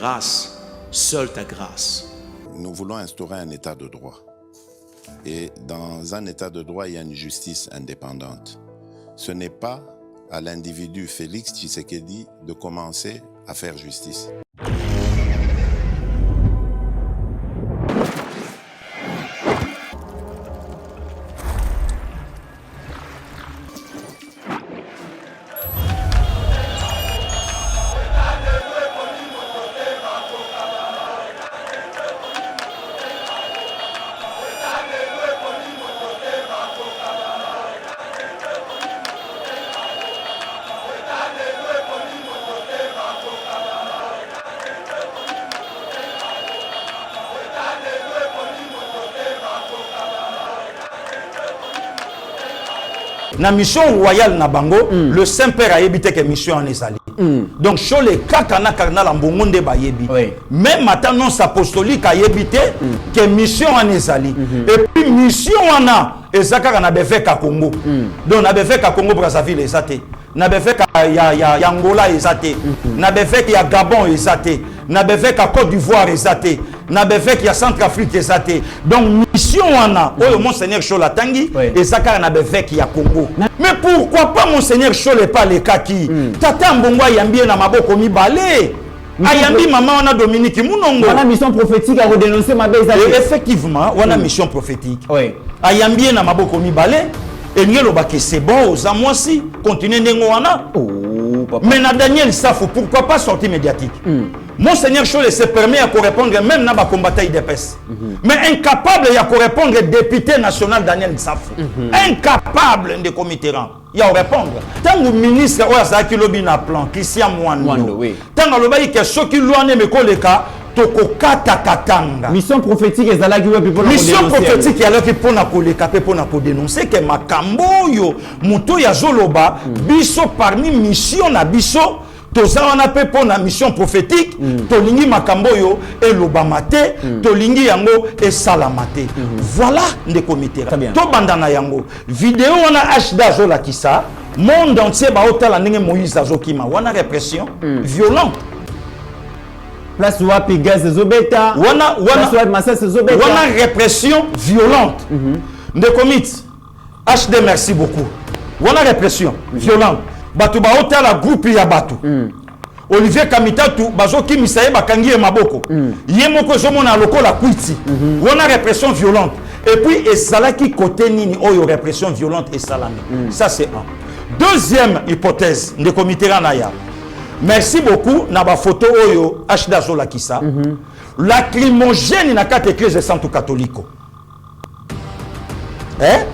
grâce, seule ta grâce. Nous voulons instaurer un état de droit. Et dans un état de droit, il y a une justice indépendante. Ce n'est pas à l'individu Félix Tshisekedi de commencer à faire justice. Na mission royale na bango, le Saint-Père a évité que mission en ezali. Donc sur les kakana karna la mbongonde ba yebi. Même maintenant apostolique a évité que mission en ezali. Et puis mission wana ezaka na befeka Congo. Donc na befeka Congo Brazzaville ezate. Na befeka ya Angola ezate. Na befeka ya Gabon ezate. Na befeka Côte d'Ivoire ezate. Na befeka ya Centrafrique ezate. Donc mission wana oyo monseigneur Chola Tangi ezaka na befeka ya Congo. Mais pourquoi pas monseigneur Chola pas les kaki? Tata mbongo yambie na maboko mibale. Ayambi maman wana Dominique Munongo. On a mission prophétique à redénoncer ma belle. Effectivement, on a mission prophétique. Ayambi na maboko mibale. Et nous que c'est bon aux amoisi, continuez n'engoana. Mais na Daniel Safo, pourquoi pas sortie médiatique? Monseigneur Chola se permet à répondre même na ba combattant IDPS. Mais incapable à répondre député national Daniel Safo. Incapable de comité rang. Il y a répondre. Tant que ministre Oazaki Lobina plan Christian Mwando. Tant que le bail que ceux qui l'ont aimé koleka tokokata katanga. Mission prophétique ezalaki we people. Mission prophétique alors que pona koleka pe pona ko dénoncer que makambo yo muto ya zoloba biso parmi mission na biso toza wana pe pona mission prophétique tolingi makambo yo elobamate tolingi yango esalamate. Voilà nde comité. To bandana yango vidéo wana HD Zola Kisa monde entier ba otala ndenge Moïse azokima wana répression violente. Place où a gaz zobeta. Wana répression violente. De commit. HD merci beaucoup. Wana répression violente. Batu ba otala groupe ya batu. Olivier Kamitatu bazoki misaye bakangi e maboko. Yemoko zomona lokola kwiti. Wana répression violente. Et puis esalaki côté nini oyo répression violente et salami. Ça c'est un. Deuxième hypothèse de comité ranaya. Merci beaucoup na ba photo oyo Ashda Zola Kisa. Lacrymogène na carte église Santo Catholico.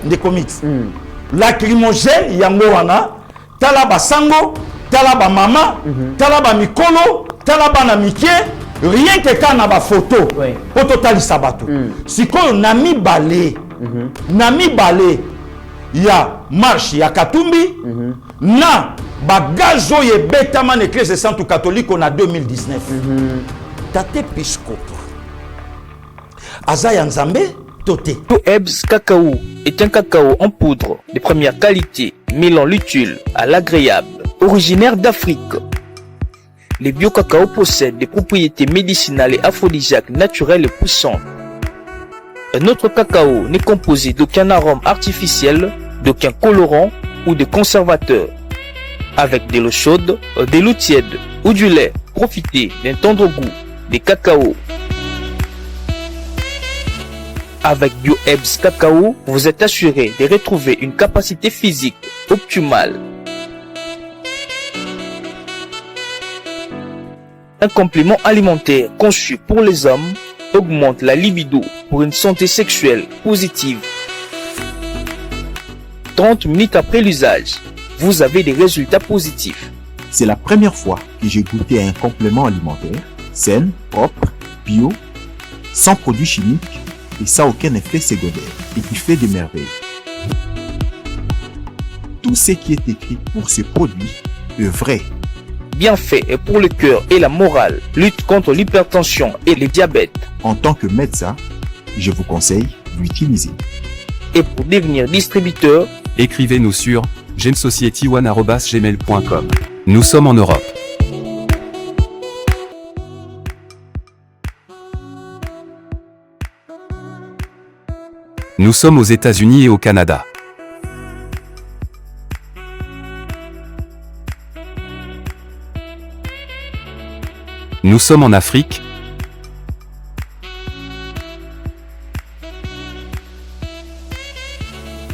De comics. Lacrymogène yango wana tala basango, tala ba mama, tala ba mikolo, tala ba na mikie, rien que kana ba photo. Po total sabato. Sikoyo na mibale. Na mibale ya marche ya Katumbi na bagazo ye betaman église Santo Catholique en 2019. Tate Piscopo Azaya Nzambe Toté. Ebs Cacao est un cacao en poudre de première qualité, mêlant l'utile à l'agréable, originaire d'Afrique. Les bio-cacao possèdent des propriétés médicinales et aphrodisiaques naturelles et puissantes. Un autre cacao n'est composé d'aucun arôme artificiel, d'aucun colorant ou de conservateur. Avec de l'eau chaude, de l'eau tiède ou du lait, profitez d'un tendre goût des cacao. Avec BioEbs Cacao, vous êtes assuré de retrouver une capacité physique optimale. Un complément alimentaire conçu pour les hommes augmente la libido pour une santé sexuelle positive. 30 minutes après l'usage, vous avez des résultats positifs. C'est la première fois que j'ai goûté un complément alimentaire sain, propre, bio, sans produits chimiques et sans aucun effet secondaire et qui fait des merveilles. Tout ce qui est écrit pour ce produit est vrai. Bien fait et pour le cœur et la morale, lutte contre l'hypertension et le diabète. En tant que médecin, je vous conseille d'utiliser. Et pour devenir distributeur, écrivez-nous sur gemsociety1@gmail.com. Nous sommes en Europe. Nous sommes aux États-Unis et au Canada. Nous sommes en Afrique.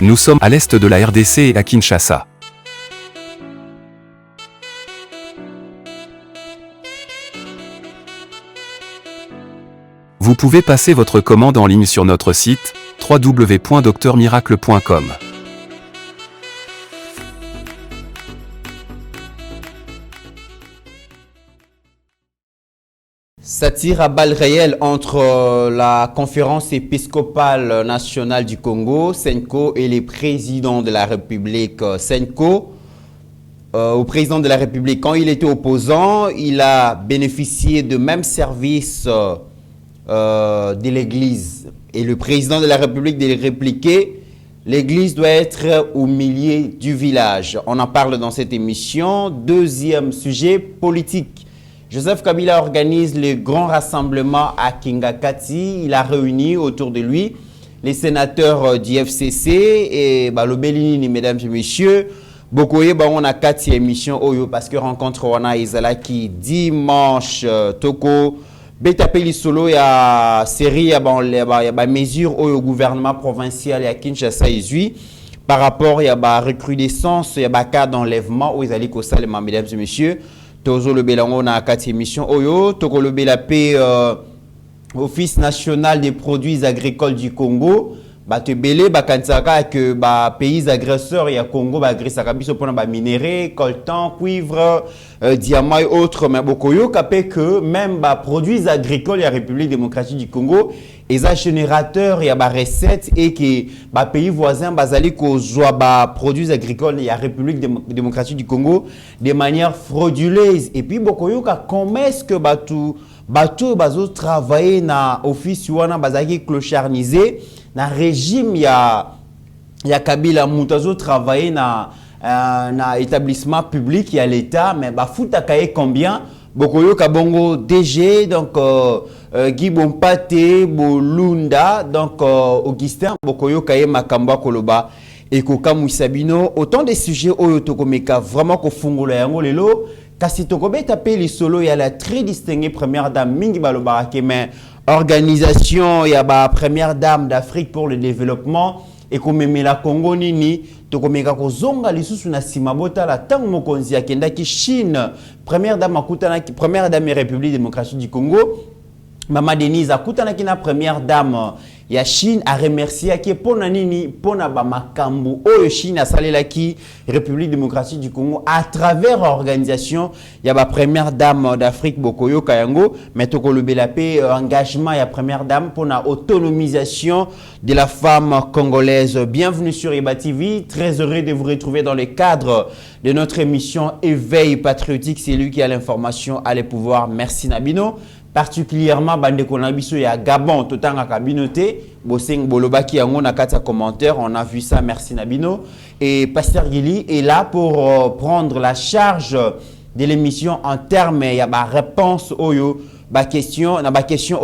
Nous sommes à l'est de la RDC et à Kinshasa. Vous pouvez passer votre commande en ligne sur notre site www.docteurmiracle.com. Ça tire à balles réelles entre la conférence épiscopale nationale du Congo, Senko, et les présidents de la République. Senko, au président de la République, quand il était opposant, il a bénéficié de même service de l'Église. Et le président de la République de répliquer, l'Église doit être au milieu du village. On en parle dans cette émission. Deuxième sujet, politique. Joseph Kabila organise le grand rassemblement à Kingakati. Il a réuni autour de lui les sénateurs du FCC et Balobelini, mesdames et messieurs. Bokoye, on a 4 émissions parce que rencontre Wana Izalaki dimanche Toko. Betapeli solo ya série ya mesure au gouvernement provincial et à Kinshasa izui par rapport à la recrudescence ya cas d'enlèvement aux Izali Kosalema, mesdames et messieurs. Tozo le Belango na 4 émissions oyo toko le Belapé Office national des produits agricoles du Congo te belé kansaka que pays agresseurs ya Congo agressaka biso pona minéraux, coltan, cuivre, diamant et autres mais bokoyo kapé que même produits agricoles ya République démocratique du Congo et ça générateur ya recettes et que pays voisins bazali ko zwa produits agricoles ya République démocratique du Congo de manière frauduleuse et puis bokoyo ka comment est-ce que bato bazo travailler na office wana bazaki clocharnisé na régime ya Kabila mutazo travailler na établissement public ya l'état mais futa kaye combien bokoyo kabongo DG donc Guy Bompate Bolunda donc Augustin bokoyo kaye makamba koloba et kokamu sabino autant de sujets oyo tokomeka vraiment ko fungola yango lelo kasi tokobeta pe li solo ya la très distinguée première dame mingi baloba mais organisation ya première dame d'Afrique pour le développement et comme la Congo nini tokomeka ko zonga lisusu na simabota la tango mokonzi ya kenda ki Chine première dame akutana ki première dame République démocratique du Congo Mama Denise akutana ki na première dame ya Chine a remercié qui pona nini pona makambu oyo Chine a salela ki République démocratique du Congo à travers organisation ya première dame d'Afrique Bokoyo Kayango mais toko le belapé engagement ya première dame pona autonomisation de la femme congolaise. Bienvenue sur Eba TV, très heureux de vous retrouver dans le cadre de notre émission Éveil patriotique, c'est lui qui a l'information à les pouvoirs. Merci Nabino. Particulièrement bande konabiso ya Gabon totanga kabinoté boseng bolobaki yango na kata commentaire on a vu ça merci Nabino et Pasteur Gili est là pour prendre la charge de l'émission en termes ya réponse oyo question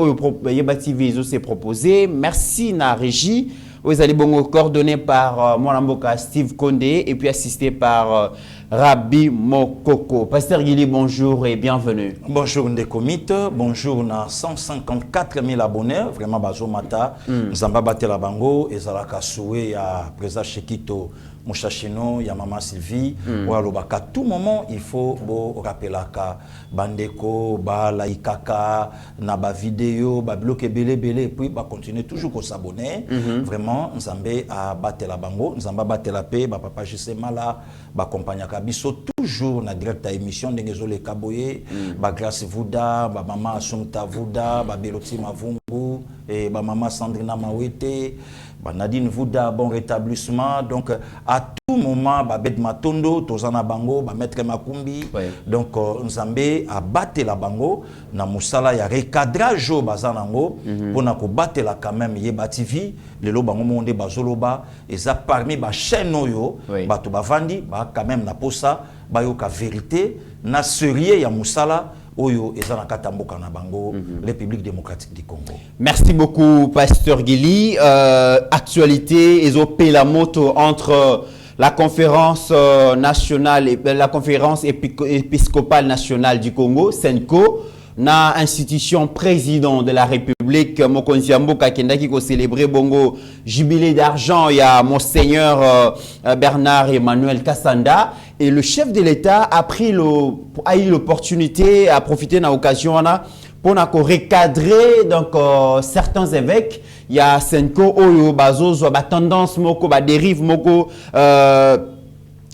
oyo Yeba TV s'est proposé merci na régie vous allez bongo coordonné par Mwanamboka Steve Kondé et puis assisté par Rabbi Mokoko. Pasteur Gili, bonjour et bienvenue. Bonjour Ndekomite, bonjour na 154 000 abonnés, vraiment bazo mata, Nzamba Batela Bango, Ezalaka Soué, ya Président Chekito, Mouchachino, ya Maman Sylvie, Walobaka. Tout moment, il faut rappeler ka Bandeko, Laïkaka, na ba vidéo, ba bloqué belé, et puis ba continuer toujours qu'on s'abonner. Vraiment, Nzambe a Batela Bango, Nzamba Batela Pe, ba papa Jessemala, ba compagnie biso toujours na direct à émission ndengezole kaboye ba Grace Vuda ba mama Asumta Vuda ba Beloti Mavungu et ba mama Sandrina Mawete ba Nadine Vuda bon rétablissement donc à tout moment ba Bet Matondo tozana bango ba maître Makumbi donc Nzambe a battre la bango na musala ya recadrage bazanango pona ko battre la quand même Yeba TV lelo bango monde bazoloba et ça parmi ba chaîne oyo bato bavandi ba quand même na posa bayoka vérité na sérieux ya musala oyo ezana katamboka na bango République démocratique du Congo. Merci beaucoup Pasteur Guili. Actualité la moto entre la conférence nationale et la conférence épiscopale nationale du Congo, SENCO, na institution président de la République Mokonzi Mboka kendaki ko célébrer bongo jubilé d'argent, il y a monseigneur Bernard Emmanuel Kassanda, et le chef de l'État a eu l'opportunité, a profité de l'occasion pour recadrer donc certains évêques. Il y a SENCO oyo bazozo ba tendance moko ba dérive moko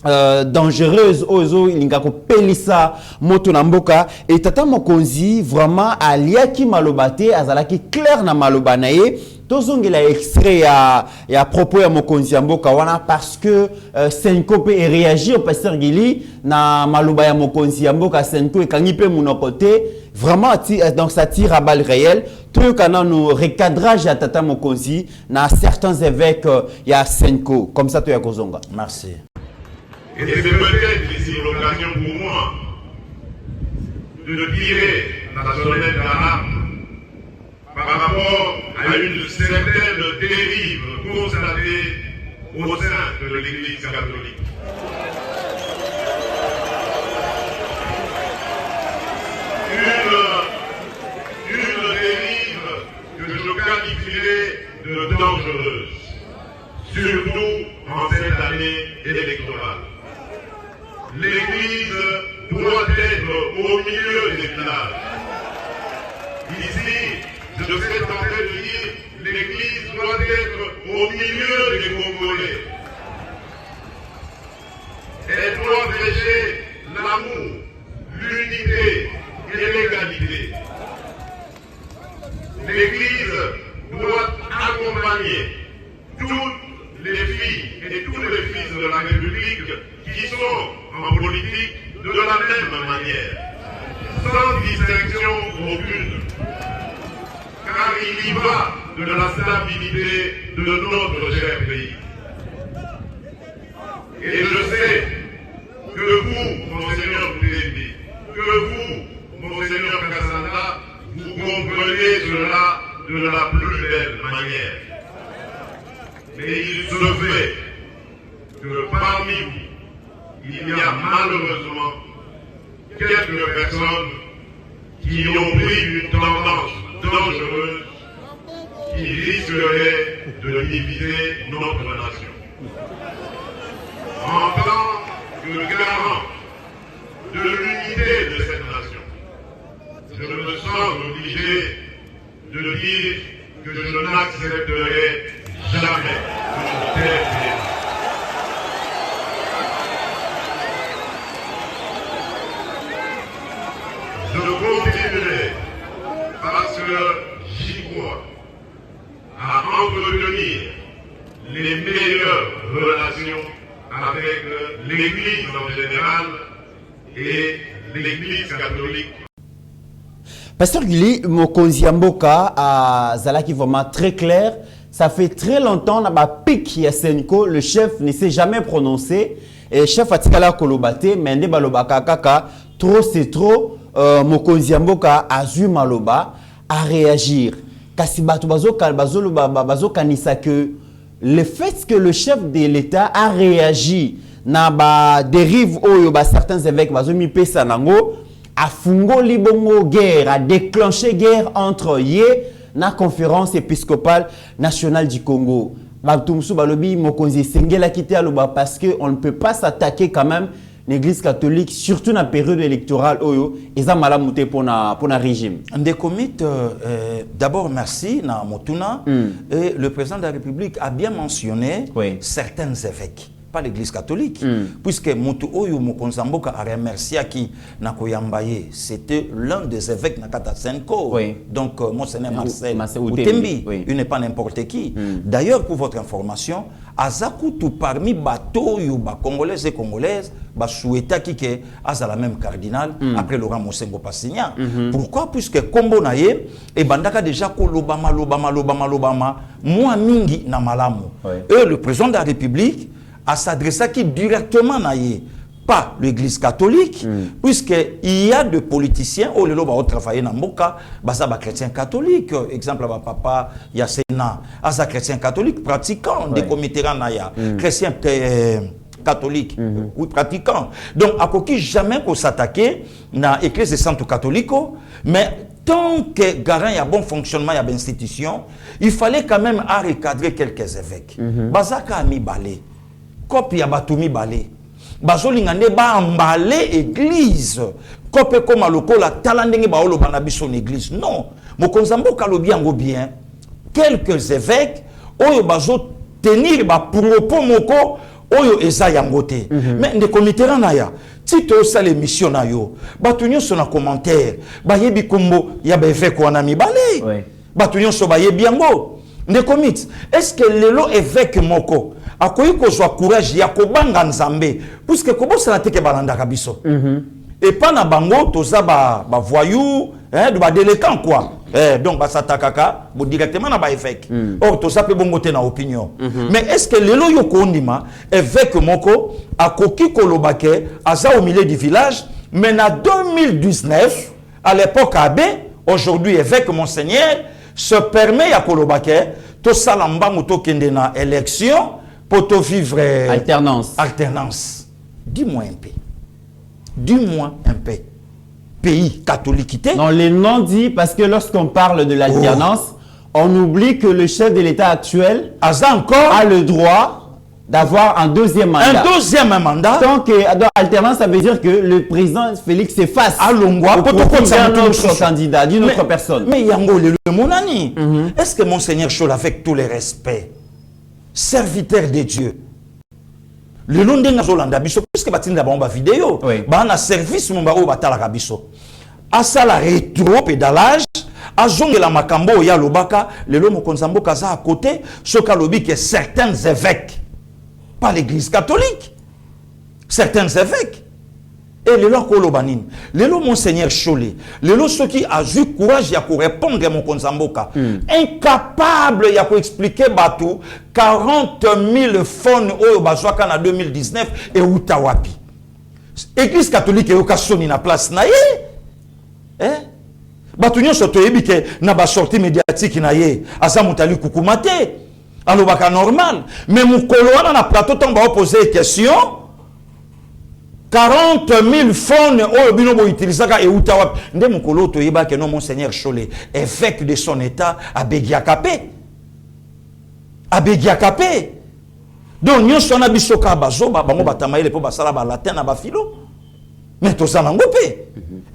dangereuse ozo ilingako pelisa moto na mboka, et tata Mokonzi vraiment aliaki malobate azalaki clair na maloba na ye. Tozongela extrait ya propos ya Mokonzi mboka wana parce que SENCO peut réagir Pasteur Guili na maloba ya Mokonzi mboka. SENCO ekangi pe monoko te vraiment, donc ça tire à balles réelles. Tout quand nous recadrage à tata Mokonzi na certains évêques ya SENCO comme ça to ya kozonga. Merci. Et c'est peut-être ici l'occasion pour moi de tirer la sonnette d'alarme par rapport à une certaine dérive constatée au sein de l'Église catholique. Une dérive que je qualifierais de dangereuse, surtout en cette année électorale. L'Église doit être au milieu des villages. Ici, je suis en train de dire, l'Église doit être au milieu des Congolais. Elle doit prêcher l'amour, l'unité et l'égalité. L'Église doit accompagner toutes les filles et tous les fils de la République qui sont en politique de la même manière, sans distinction aucune, car il y va de la stabilité de notre cher pays. Et je sais que vous, Monseigneur Boutébi, que vous, Monseigneur Kassanda, vous comprenez cela de la plus belle manière. Mais il se fait que parmi vous, il y a malheureusement quelques personnes qui ont pris une tendance dangereuse qui risquerait de diviser notre nation. En tant que garant de l'unité de cette nation, je me sens obligé de dire que je n'accepterai jamais une telle dérive. Je continuerai, parce que j'y crois, à entretenir les meilleures relations avec l'Église en général et l'Église catholique. Pasteur Guili, Mokonzi Mboka a Zalaki vraiment très clair. Ça fait très longtemps, na ba pic ya SENCO, le chef ne s'est jamais prononcé. Et chef Atikala Kolobate, Mende Balobaka Kaka, trop c'est trop. Mokonzi Mboka a zu maloba à réagir. Kasi bato bazo kanisa que le fait que le chef de l'État a réagi na ba dérive oyo ba certains évêques bazo mi pesa nango a fungo libongo guerre, a déclenché guerre entre yé na conférence épiscopale nationale du Congo. Batumsu balobi Mokonzi Sengela kité aloba parce que on ne peut pas s'attaquer quand même l'Église catholique, surtout dans la période électorale, ils ont mal mouté pour le régime. Des comités, d'abord, merci, na Motuna. Et le président de la République a bien mentionné certains évêques, pas l'Église catholique, puisque Moutou Oyo Mokonzi Mboka a remercié qui n'a Koyambaye, c'était l'un des évêques Nakata Senko. Donc, Monseigneur Marcel Outembi, il n'est pas n'importe qui. D'ailleurs, pour votre information, Azakutu parmi bateaux Congolais et Congolaises, souhaita qui est la même cardinal après Laurent Mosengo Passigna. Pourquoi? Puisque Kombo Naye et Bandaka déjà kolobama lobama moi mingi na malamu. Et le président de la République a s'adressé qui directement Naye pas l'église catholique, puisqu'il y a des politiciens, oh, les lots vont travailler dans Mboka, basa ba chrétien catholique, exemple, ba papa, il y a Sénat, asa chrétien catholique, pratiquant, des comités naya, chrétien catholique, oui, pratiquant. Donc, à quoi jamais qu'on s'attaquer dans l'église centre catholique, mais tant que garant il y a bon fonctionnement, il y a institution, il fallait quand même recadrer quelques évêques. Bazaka a mis balé, copie a batumi balé. Bazolingane ba embalé église. Copie comme à l'oko la talandenge ba olo banabiso église. Non, mokonzambo kalobi ango bien. Quelques évêques, oyo bazo tenir ba propos moko, oyo eza yangote. Mais ne comité naya. Si tu as l'émission, tu sur un commentaire, tu kombo ya évêque wana mi balé. Tu so baye biango. Ne commit. Est-ce que lelo évêque moko akoyi ko soit courage ya ko banga nzambe puisque kobo sala teke balanda kabiso. Et pas na bango toza ba voyou, hein, de ba déléquent quoi. Donc ba satakaka bo directement na ba évêque. Or toza pe bongo te na opinion. Mais est-ce que lelo yo ko ndima évêque moko akoki kolobake aza au milieu du village mais en 2019 à l'époque abbé, aujourd'hui évêque monseigneur se permet à kolobake to salamba moto kende na élection pour te vivre alternance. Dis-moi un peu. Dis-moi un peu. Pays catholique. Non, les noms dit parce que lorsqu'on parle de l'alternance, on oublie que le chef de l'État actuel a le droit d'avoir un deuxième mandat. Un deuxième mandat. Tant que alternance, ça veut dire que le président Félix s'efface. Pour un autre candidat, d'une autre personne. Mais Yango, le monani, est-ce que Monseigneur Chol, avec tous les respects, serviteur de Dieu, le nom de Nazolanda Biso, puisque batin da bomba vidéo, ba na service mon bao batala kabiso. Asa la rétro pédalage, a zonge la makambo ya lobaka, le lomo konzambo kaza à côté, soka lobi que certains évêques, pas l'église catholique, certains évêques, et le lo kolobanin, le lo monseigneur Cholé, le lo ceux qui a eu courage ya ko répondre mon konzamboka, incapable ya ko expliquer batou 40 000 phones au bazwaka na 2019 et utawapi. Église catholique yo kasoni na place na ye. Batou nyo soto yebi ke na ba sortie médiatique na ye, asa mutali kukumate. Alors baka normal, mais mukolo wana na plateau tant ba poser question 40 000 phones au binobo utilisaka et utawa nde mukolo to yeba ke non monseigneur Cholé évêque de son état à Begiakapé donc nyo sona bisoka bazo bango batamaile po basala ba latin na ba philo mais to ça ngopé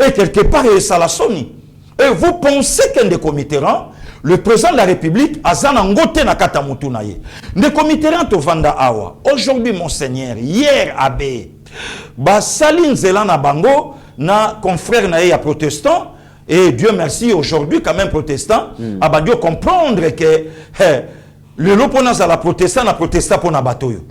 et quelque part ça la soni et vous pensez qu'un des comitéran le président de la République azana ngote na kata mutu na ye ne comitéran to vanda awa aujourd'hui monseigneur hier abbé basali nzela na bango na confrère na ya protestant et Dieu merci aujourd'hui quand même protestant abadio comprendre que le lopona za la protestant na protestant pona batoyo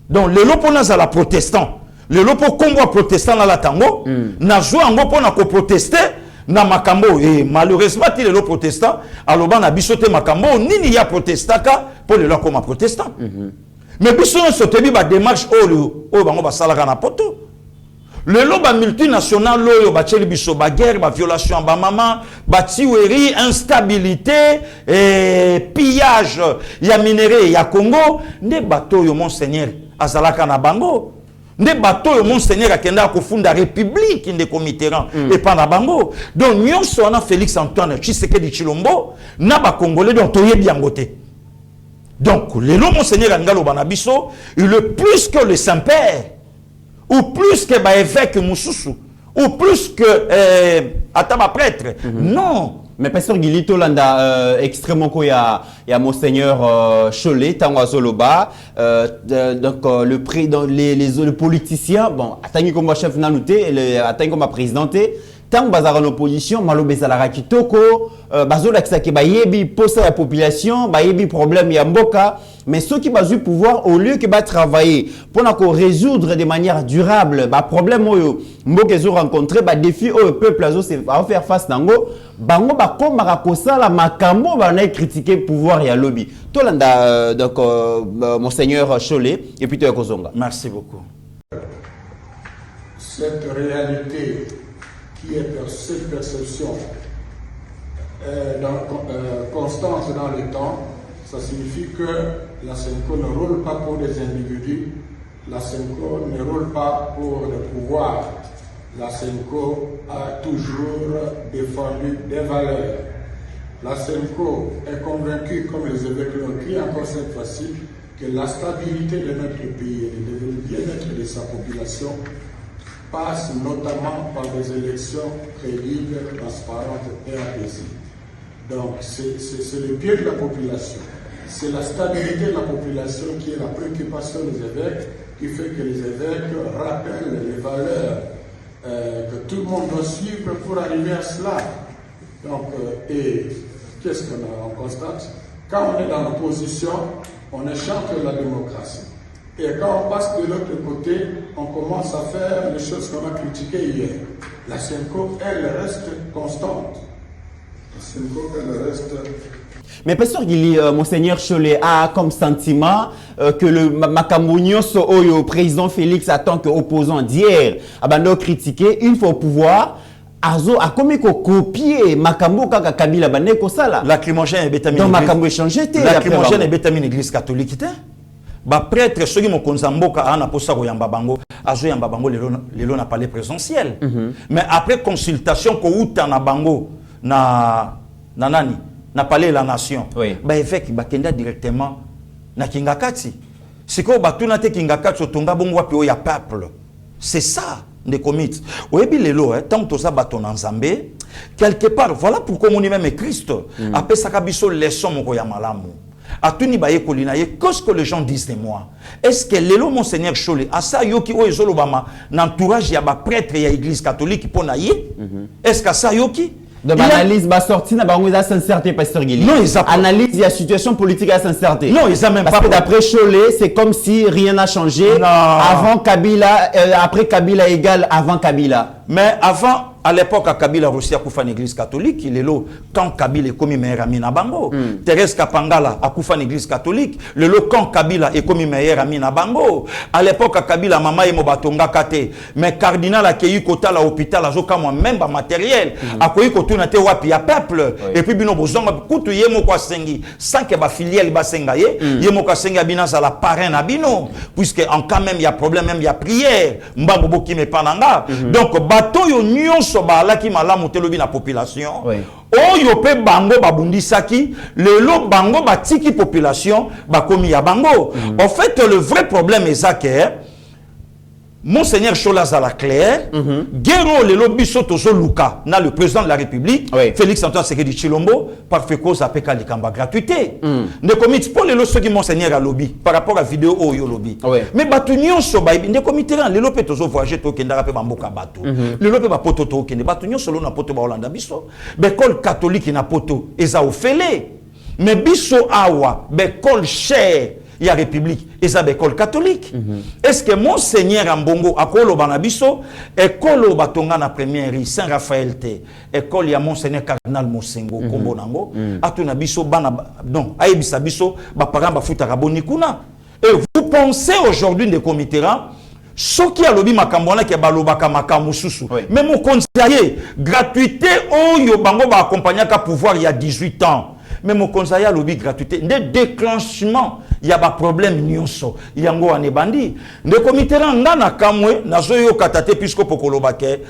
donc le lopona za la protestant le lopo kombo protestant na la tango na zo ngo pona ko protester na makambo et malheureusement il est le protestant aloba na bisote makambo nini ya protestaka pour le lokoma protestant mais biso so tebi ba démarche o bango basalaka na poto le loba multinational loyo ba tcheli biso ba guerre ba violation ba mama ba tiweri instabilité et pillage ya minerai ya Congo nde bato yo monseigneur azalaka na bango nde bato yo monseigneur akenda ko funda république nde comiteran et pas na bango donc nyonso na Félix Antoine Tshisekedi Tshilombo na ba congolais donc toyebi yangote. Donc, le nom monseigneur Angalo Banabiso, il est plus que le Saint-Père, ou plus que l'évêque Moussoussou, ou plus que Ataba prêtre. Non. Mais pasteur Gilito Landa extrêmement quoi il y a monseigneur Cholé Tango Zoloba donc le président les politiciens bon attendez comme chef nanouté attendez comme présidenté tant bazar en opposition malobe salara kitoko bazola kisaki bayebi posa la population bayebi problème ya mboka mais ceux qui bazu pouvoir au lieu que ba travailler pour résoudre de manière durable ba problème oyo mboka zo rencontrer ba défi au peuple azo va faire face nango bango ba komaka kosala makambo ba na critiquer pouvoir ya lobby tolanda donc monseigneur Cholé et puis to Kozonga. Merci beaucoup. cette réalité qui est cette perception constante dans le temps, ça signifie que la SENCO ne roule pas pour des individus, la SENCO ne roule pas pour le pouvoir. La SENCO a toujours défendu des valeurs. La SENCO est convaincue, comme les évêques l'ont dit encore cette fois-ci, que la stabilité de notre pays et le bien-être de sa population passe notamment par des élections crédibles, transparentes et apaisées. Donc c'est le bien de la population. C'est la stabilité de la population qui est la préoccupation des évêques, qui fait que les évêques rappellent les valeurs que tout le monde doit suivre pour arriver à cela. Donc, et qu'est-ce qu'on constate? Quand on est dans l'opposition, on échante la démocratie. Et quand on passe de l'autre côté, on commence à faire les choses qu'on a critiquées hier. La SENCO, elle reste constante. La SENCO, elle reste... Mais pasteur Gili, Monseigneur Cholet a comme sentiment que le Makambounios au président Félix en tant qu'opposant d'hier a critiqué une fois au pouvoir. Azo a comme copier Makambo kaka Kabila bane ko sala. Lacrymogène et bétamine. Donc Makambo changé té. Lacrymogène et bétamine église catholique té. Ba prêtre ceux qui mo konzamboka ana posa ko yamba bango. Azo yamba bango lelo na palais présentiel. Mais après consultation ko uta na bango na nani na palais la nation. Ba évêque ba kenda directement na Kingakati. Siko ba tuna te Kingakati otonga bongo wapi o ya peuple. C'est ça. Des comites. Oyebi lelo, tant que ça baton en Zambé, quelque part, voilà pourquoi mon même est Christ. Après ça, kabiso leçon mon koya malamu. A tuni baye kolina ye, qu'est-ce que les gens disent de moi? Est-ce que lelo Monseigneur Cholet, à ça yoki o ezolo bama, n'entourage ya ba prêtre ya église catholique pour naye? Est-ce que ça yoki? Donc l'analyse va sortir na bango za sincérité pasteur Gili. Non, ils analyse la situation politique à sincérité. Non, ils a même parce pas. Que d'après Cholet, c'est comme si rien n'a changé. Non. Avant Kabila, après Kabila égale avant Kabila. Mais avant, à l'époque, à Kabila Russie a koufa une église catholique, il est là, quand Kabila est commis meilleur ami na bango. Thérèse Kapangala a koufa une église catholique, le lot quand Kabila est commis meilleur ami na bango. À l'époque, à Kabila, maman est mobatonga kate. Mais cardinal a keyu kota la hôpital, a zoka moi même ba matériel. A koyu kotu na te wapi a peuple. Et puis bino bozonga kutu yemo kwa sengi. Sans que ba filiale ba senga ye, yemo kwa senga bina za la parrain na bino. Puisque en quand même il y a problème, même il y a prière. Mbango boki me pananga. Donc, bato yo nyonso ba la ki malamu telobi na population. Oyo pe bango babundisaki, lelo bango batiki population bakomi ya bango. En fait, le vrai problème est ça que Monseigneur Cholas à la claire, Guéro le lobby sotozo Luka, na le président de la République, Félix Antoine Sekedi Chilombo, par fait cause à Peka Likamba gratuité. Ne commit pour les lois qui Monseigneur a lobby par rapport à vidéo au yo lobby. Mais batunion so baïbi, ne comité les lopé tozo voyager to kenda rapé bamboka bato. Le lopé ba poto to kende batunion solo na poto ba Hollanda biso. Bekol catholique na poto eza ofele. Mais biso awa, bekol cher. Il y a République et ça école catholique. Est-ce que Monseigneur Ambongo a kolo banabiso école batonga na première rue Saint-Raphaël té école ya Monseigneur Cardinal Mosengo kombo nango atuna biso bana non ayebisa biso ba parents ba futa raboni kuna. Et vous pensez aujourd'hui de Comitera ce qui a lobby makambona ki balobaka makamu susu même mon conseiller gratuité oyo bango ba accompagner ka pouvoir il y a 18 ans. Mais mon conseiller a lobby gratuité. Des déclenchements, il y a pas problème nyonso. Il y a ngo anebandi. Ne comité ngana kamwe na zoyo katate puisque pokolobake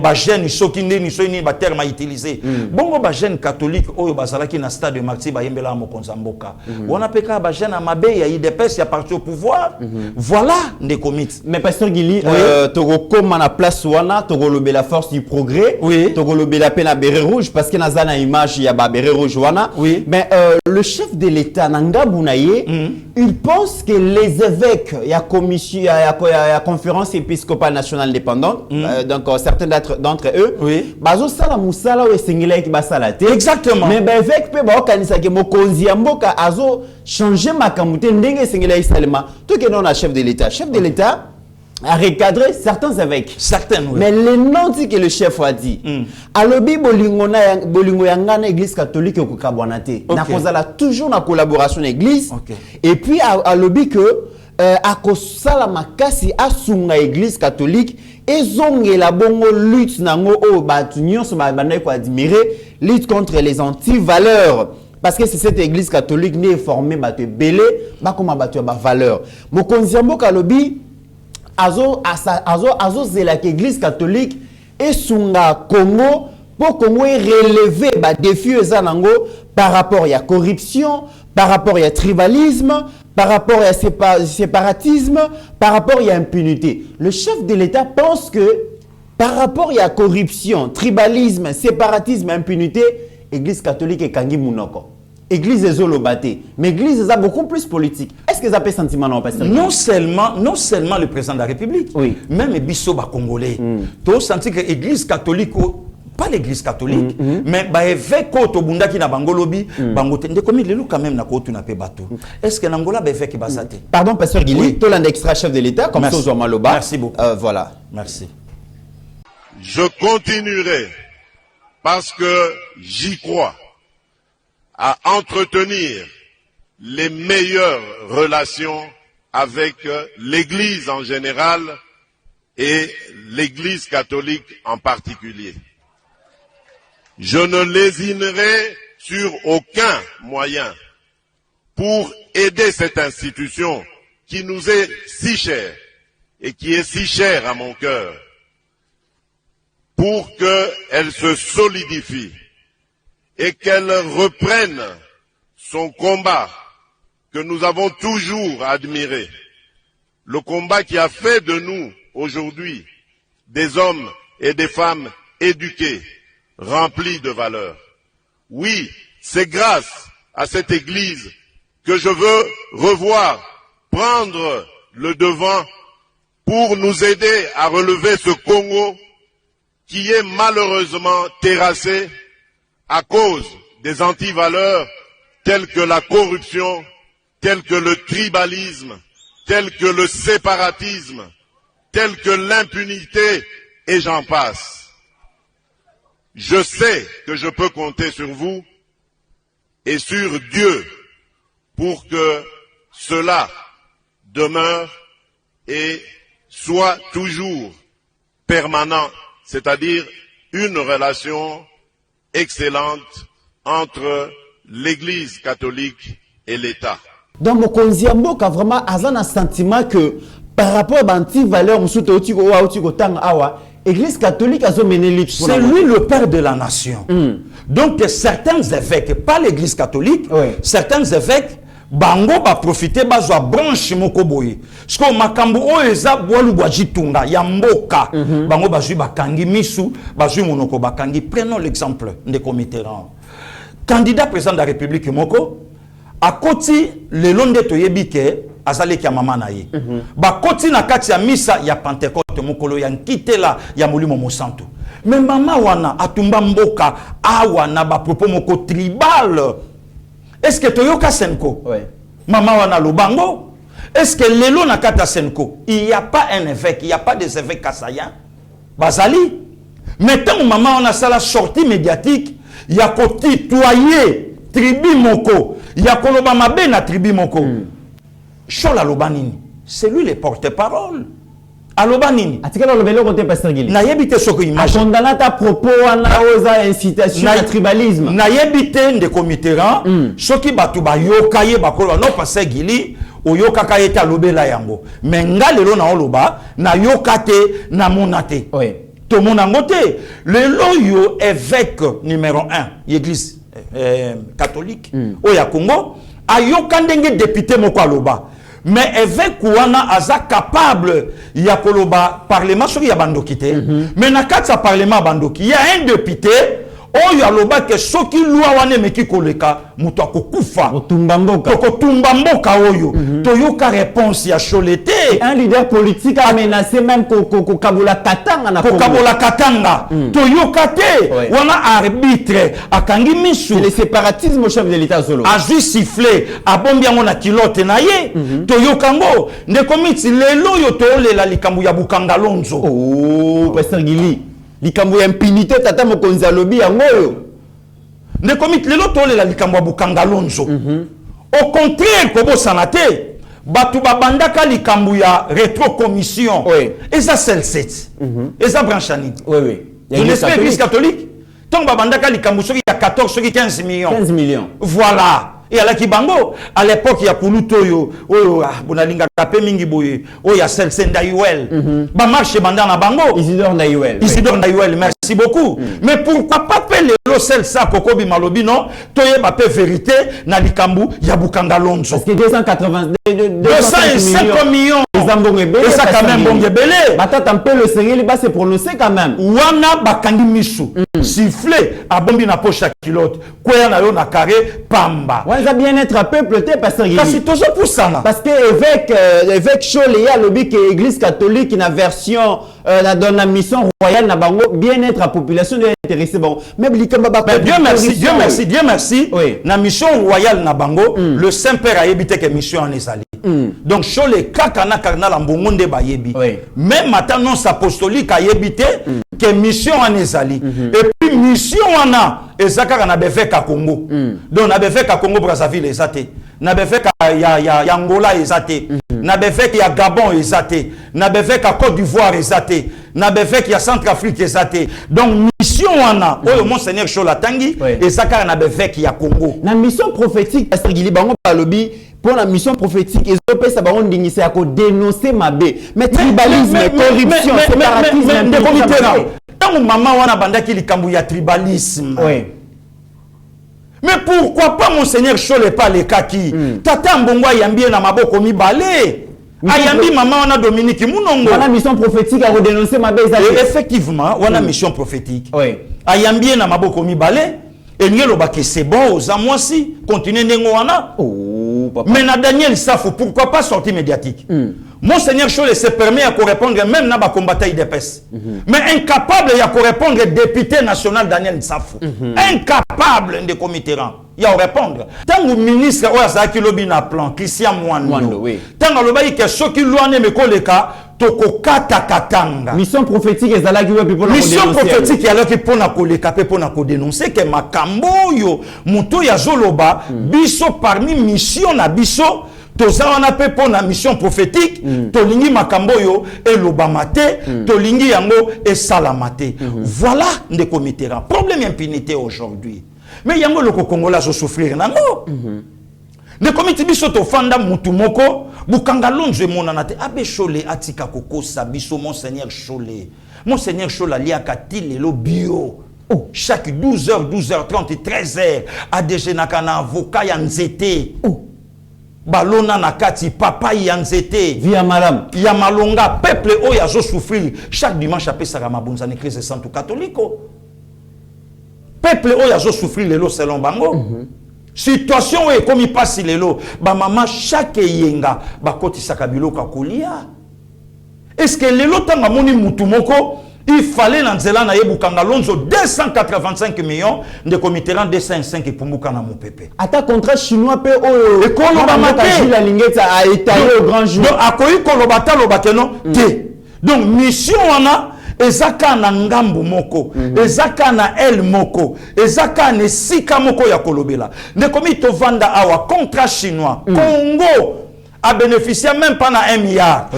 ba jeune soki ndeni so ni ba terme à utiliser. Bongo ba jeune catholique oyo bazalaki na stade de martyr ba yembela mo konzamboka. On appelle ba jeune amabe ya IDPS ya parti au pouvoir. Voilà des comités. Mais pasteur Gili, toko koma na place wana toko lobe la force du progrès. Toko lobe la peine à béret rouge parce que na zana image ya ba béret rouge wana. Mais le chef de l'État, Nanga Bounaye, il pense que les évêques, il y a commission, il y a conférence épiscopale nationale indépendante, donc certains d'entre eux, bazo sala musala ou singila qui basalate. Exactement. Mais évêque peut ba kanisa ke mokonzi amboka azo changer makamute ndenge singila isalema. Tout que non a chef de l'État. Chef de l'État a recadré certains évêques. Certains, mais les noms dit que le chef a dit. Alobi bolingo yangana église catholique au Kabwanate. Na kozala toujours na collaboration église. Et puis alobi que à kosala makasi asunga église catholique ezongela bongo lutte nango o batu nyonso bandai ko admirer, lutte contre les anti-valeurs. Parce que c'est cette église catholique née formée batu belé, ba comme batu ba valeur. Mokonzi mboka lobi azo zela que église catholique et sunga Congo pour Congo relever ba défi ezanango par rapport à la corruption, par rapport à la tribalisme, par rapport à séparatisme, par rapport à l'impunité. Le chef de l'État pense que par rapport à la corruption, tribalisme, séparatisme, impunité, l'église catholique est Kangi Mounoko. L'église est Zolobate. Mais l'église est beaucoup plus politique. Est-ce que ça peut sentiment non, pasteur? Non seulement le président de la République, oui. Même les Bissoba congolais. Tu as senti que l'église catholique, pas l'église catholique, mais évêque Tobunda qui na bangolobi, bangote de comme il quand même na kotu na pe bateau. Est-ce que Angola évêque basate? Pardon pasteur Guili, toi l'un extra chef de l'État comme ça au Maloba. Merci beaucoup. Voilà. Merci. Je continuerai parce que j'y crois à entretenir les meilleures relations avec l'Église en général et l'Église catholique en particulier. Je ne lésinerai sur aucun moyen pour aider cette institution qui nous est si chère et qui est si chère à mon cœur, pour qu'elle se solidifie et qu'elle reprenne son combat que nous avons toujours admiré, le combat qui a fait de nous aujourd'hui des hommes et des femmes éduqués, remplis de valeurs. Oui, c'est grâce à cette Église que je veux revoir, prendre le devant pour nous aider à relever ce Congo qui est malheureusement terrassé à cause des antivaleurs telles que la corruption, telles que le tribalisme, telles que le séparatisme, telles que l'impunité, et j'en passe. Je sais que je peux compter sur vous et sur Dieu pour que cela demeure et soit toujours permanent, c'est-à-dire une relation excellente entre l'Église catholique et l'État. Donc, Mokonzi Mboka vraiment a un sentiment que par rapport à l'anti-valeur, l'Église catholique a mené lutte. C'est lui le père de la nation. Donc, certains évêques, pas l'Église catholique, certains évêques, bango ba profiter bazwa branche moko boye. Parce que makambo o eza boalu bwajitunga ya mboka. Bango bazwi bakangi misu, bazwi monoko bakangi. Prenons l'exemple de Mitterrand. Candidat président de la République moko a koti le londe toyebike azali ki mama na ye. Ba koti na kati ya misa ya Pentecôte mokolo ya nkitela ya molimo mosantu. Mais mama wana atumba mboka awa na ba propos moko tribal. Est-ce que Toyoka Senko? Oui. Maman wana Lubango? Est-ce que Lelo Nakata Senko? Il n'y a pas un évêque, il n'y a pas des évêques kassaïens. Bazali. Maintenant, maman on a ça la sortie médiatique, il y a côté toyer tribu moko, il y a koloba mabe na tribu moko. Chola Lobanini, c'est lui le porte-parole. Alobanini. Atikala lobelo côté pasteur Guili. Na yebite soko image. Condamna ta propos wana oza incitation à tribalisme. Na yebite ndeko Mitterrand, soki batu ba yokaye bakolo no pasteur Guili, o yokaka yete alobela yango. Mais nga lelo na oloba na yokate na monate. Oui. To monangote, le loyo évêque numéro 1, l'église catholique au ya Congo, a yokandenge député moko aloba. Mais évêque wana aza capable ya koloba parlement soki ya bandokite. Mais na kati parlement bandoki, il y a un député oyo aloba ke soki loi wana meki koleka muto akokufa. Kotumba mboka. Kotumba mboka oyo. Toyoka réponse ya Cholete. Un leader politique a menacé même Kabula Katanga na Congo. Kabula Katanga. Toyoka te. Wana arbitre akangi misu. Le séparatisme au chef de l'État solo. A juste sifflé a bombi yango na kilote na ye. Toyoka ngo ne komiti lelo yo tolela likambu ya Bukanga Lonzo. Oh, pasteur Guili. Likambu ya impunité tata mokonzi alobi yango. Ne komiti lelo tolela likambu ya Bukanga Lonzo. Au contraire kobo sanate batu babandaka likambu ya rétro commission et ça c'est le 7 et ça branche ani je l'espère église catholique tant babandaka likambu soki ya 14 soki 15 millions voilà et à la kibango à l'époque il y a Kulutoyo bonalinga kapé mingi boye il y a celle Ndayuel ba marche banda na bango Isidore Ndayuel merci beaucoup mais pourquoi pas payer le sel ça kokobi malobi non toye ba pe vérité na likambu ya Bukanga Lonzo parce que 205 millions et ça quand même bon gebele batata un peu le Seigneur il va se prononcer quand même wana bakandi misu siffler a bombi na poche à kilote quoi na yo na carré pamba ça bien être un peuple pasteur Guy c'est toujours pour ça parce que évêque Cholé il y a lobby que l'église catholique une version dans la mission royale na bango bien être la population de intéressé bon même Dieu merci na mission royale na bango le Saint-Père a évité que mission en ezali donc Cholé kakana karna la mbongo nde ba yebi même maintenant apostolique a évité que mission en ezali et puis mission wana ezaka na befeka Congo donc na befeka Congo Brazzaville ezate na befeka ya Angola ezate na befeka ya Gabon ezate na befeka Côte d'Ivoire ezate na befeka ya Centrafrique ezate donc mission wana oyo monseigneur Chola tangi ezaka na befeka ya Congo na mission prophétique pasteur Guili bango balobi pour la mission prophétique ils ont ça baron d'ingissé à dénoncer mabe mais tribalisme corruption séparatisme de comité tant maman wana bandaki likambu ya tribalisme mais pourquoi pas monseigneur Chola pas les kaki tata mbongo yambie na maboko mibale ayambi maman wana Dominique Munongo wana mission prophétique à dénoncer mabe effectivement wana mission prophétique ayambie na maboko mibale et ngelo ba que c'est bon aux amoisi continuer ndengo wana mais na Daniel Safo pourquoi pas sortie médiatique monseigneur Chola se permet à répondre même na ba combattant IDPS mais incapable à répondre député national Daniel Safo incapable de comité rang il a répondre tant le ministre Oazaki lobi na plan Christian Mwando tant le baï que ceux qui loane me koleka toko kata katanga mission prophétique ezalaki wepi pour mission prophétique alors que pour na koleka pe pour na ko dénoncer que makambo yo muto ya zoloba biso parmi mission na biso toza wana pe pour na mission prophétique tolingi makambo yo elobamate tolingi yango esalamate voilà nde comité problème impunité aujourd'hui mais yango loko Congola zo souffrir nango ne komiti biso to fanda mutu moko Bukanga Lonzo monana te abe Chola atika kokosa biso monseigneur Chola liakati lelo bio chaque 12h 12h30 13h a déjeuner na avocat ya nzete balona na kati papa ya nzete via malam ya malonga peuple o ya zo souffrir chaque dimanche apé saka mabunza na église sainte catholique peuple o ya zo souffrir lelo selon bango situation est comme il passe lelo ba maman chaque yenga ba kotisaka biloko kolia est-ce que lelo tanga moni mutu moko il fallait dans Nzela na Bukanga Lonzo 285 millions de comité rang 205 pour Bukana mon pépé. Ata contrat chinois pe o et kolobamate la lingeta a étalé au grand jour. Donc akoyi kolobata lobakeno te. Donc mission wana ezaka na ngambu moko, ezaka na el moko, ezaka na sika moko ya kolobela. Ne komi to vanda awa contrat chinois. Congo a bénéficié même pas na 1 milliard.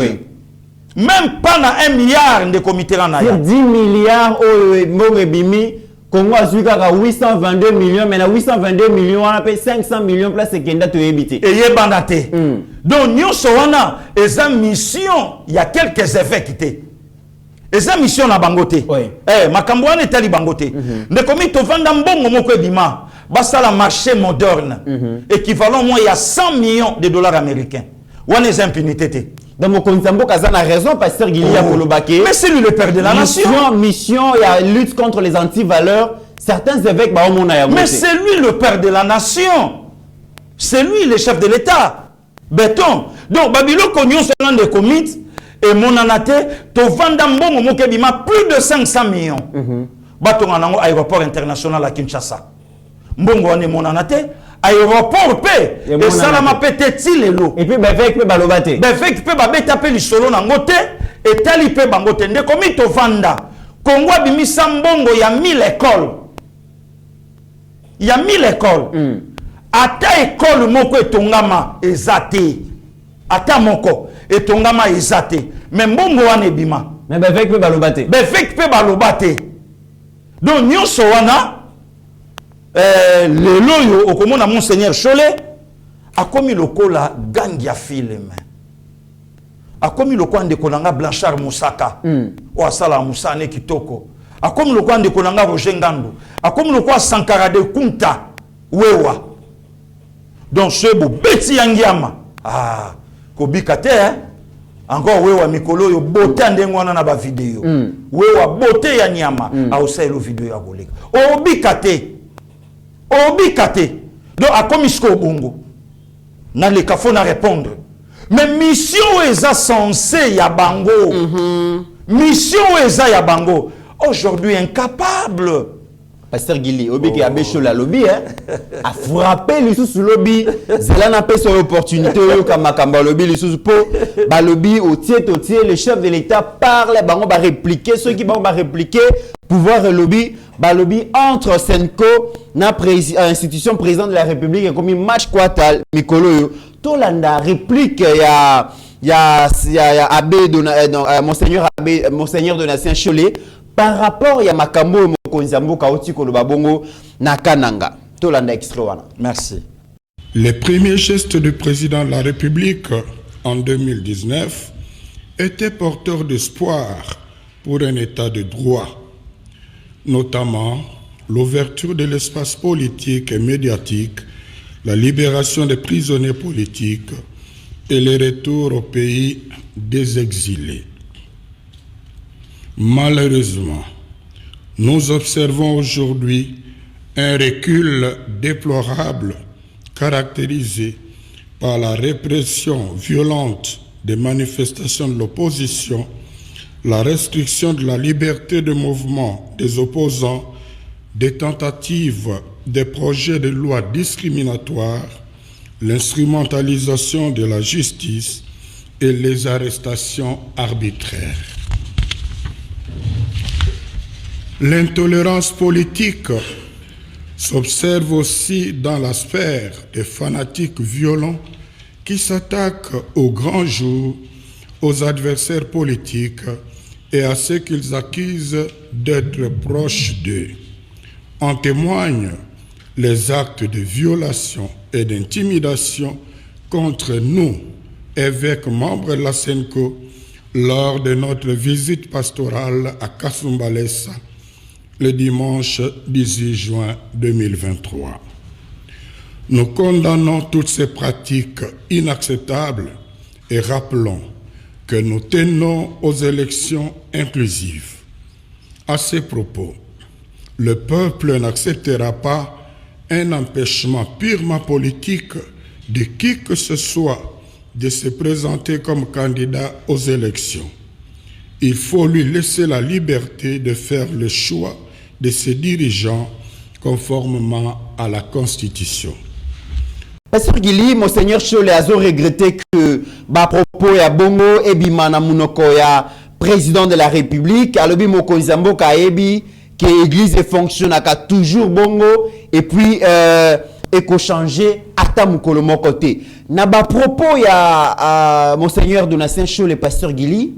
Même pas na 1 milliard de comité rang na ya. 10 milliards au Mbongebimi, Congo a suivi 822 millions, mais na 822 millions, on a payé 500 millions place et kenda to ebité. Et yebandate. Donc nyonso wana eza mission, il y a quelques effets qui étaient. Eza mission na bangote. Makambo wana etali bangote. Ne komi to vanda mbongo moko ebima, basa la marché moderne. Équivalent moins il y a 100 millions de dollars américains. Wana eza impunité. Dans mon Konzambo Kazan a raison, pasteur Guilia Kolobake. Mais c'est lui le père de la nation. Mission, il y a lutte contre les antivaleurs. Certains évêques, bah, on a mais c'est lui le père de la nation. C'est lui le chef de l'État. Béton. Donc, Babylone Cognon, c'est l'un des comités. Et mon anate, to vendambo mokebima plus de 500 millions. Baton en aéroport international à Kinshasa. Mbongo ane mon anate. Aéroport paix et ça la m'a pété lelo et puis bevek pe balobate bevek pe babeta pe lisolo na ngote et tali pe bangote nde komi to vanda Congo bimisa mbongo ya 1000 écoles ya 1000 écoles ata école moko etongama ezate ata moko etongama ezate mais mbongo wana ebima mais bevek pe balobate donc nyonso wana lelo yo okomona monseigneur Cholet akomi lokola gangi ya film akomi lokola ndeko nanga Blanchard Moussaka o asala musane kitoko akomi lokola ndeko nanga Roger Ngandu akomi lokola Sankara de Kunta wewa donc sebo beti yangiama kobika te encore wewa mikolo yo bote ndenge wana na ba video wewa bote ya nyama auselo video ya koleka obika te donc akomi sko bongo na le kafo na répondre mais mission eza censé ya bango mission eza ya bango aujourd'hui incapable. Pasteur Gili, obi qui a bécho la lobby, a frappé les sous lobby. Zela n'a pas son opportunité, comme Makamba lobby, les sous po, ba lobby, au tiers, le chef de l'État parle, ba on va répliquer, ceux qui vont répliquer, pouvoir lobby, ba lobby entre Senko, na institution président de la République, comme un match quatal, Mikolo, Tolanda réplique, il y a Abbé, Monseigneur Donatien Cholet, par rapport à Makambo Mokonzambo Kaoti Kolobabongo Nakananga. Tolanda extrait. Merci. Les premiers gestes du président de la République en 2019 étaient porteurs d'espoir pour un état de droit, notamment l'ouverture de l'espace politique et médiatique, la libération des prisonniers politiques et le retour au pays des exilés. Malheureusement, nous observons aujourd'hui un recul déplorable caractérisé par la répression violente des manifestations de l'opposition, la restriction de la liberté de mouvement des opposants, des tentatives de projets de loi discriminatoires, l'instrumentalisation de la justice et les arrestations arbitraires. L'intolérance politique s'observe aussi dans la sphère des fanatiques violents qui s'attaquent au grand jour, aux adversaires politiques et à ceux qu'ils accusent d'être proches d'eux. En témoignent les actes de violation et d'intimidation contre nous, évêques membres de la Senko, lors de notre visite pastorale à Kasumbalesa, le dimanche 18 juin 2023. Nous condamnons toutes ces pratiques inacceptables et rappelons que nous tenons aux élections inclusives. À ces propos, le peuple n'acceptera pas un empêchement purement politique de qui que ce soit de se présenter comme candidat aux élections. Il faut lui laisser la liberté de faire le choix de ses dirigeants conformément à la Constitution. Pasteur Gili, Monseigneur Cholet a regretté que ba propos ya bongo ebimana munoko ya président de la République, alobi Mokonzambo Kaebi, que l'église fonctionne à toujours bongo et puis éco changer ata mukolo côté. Na ba propos ya Monseigneur Donatien Cholet, Pasteur Gili,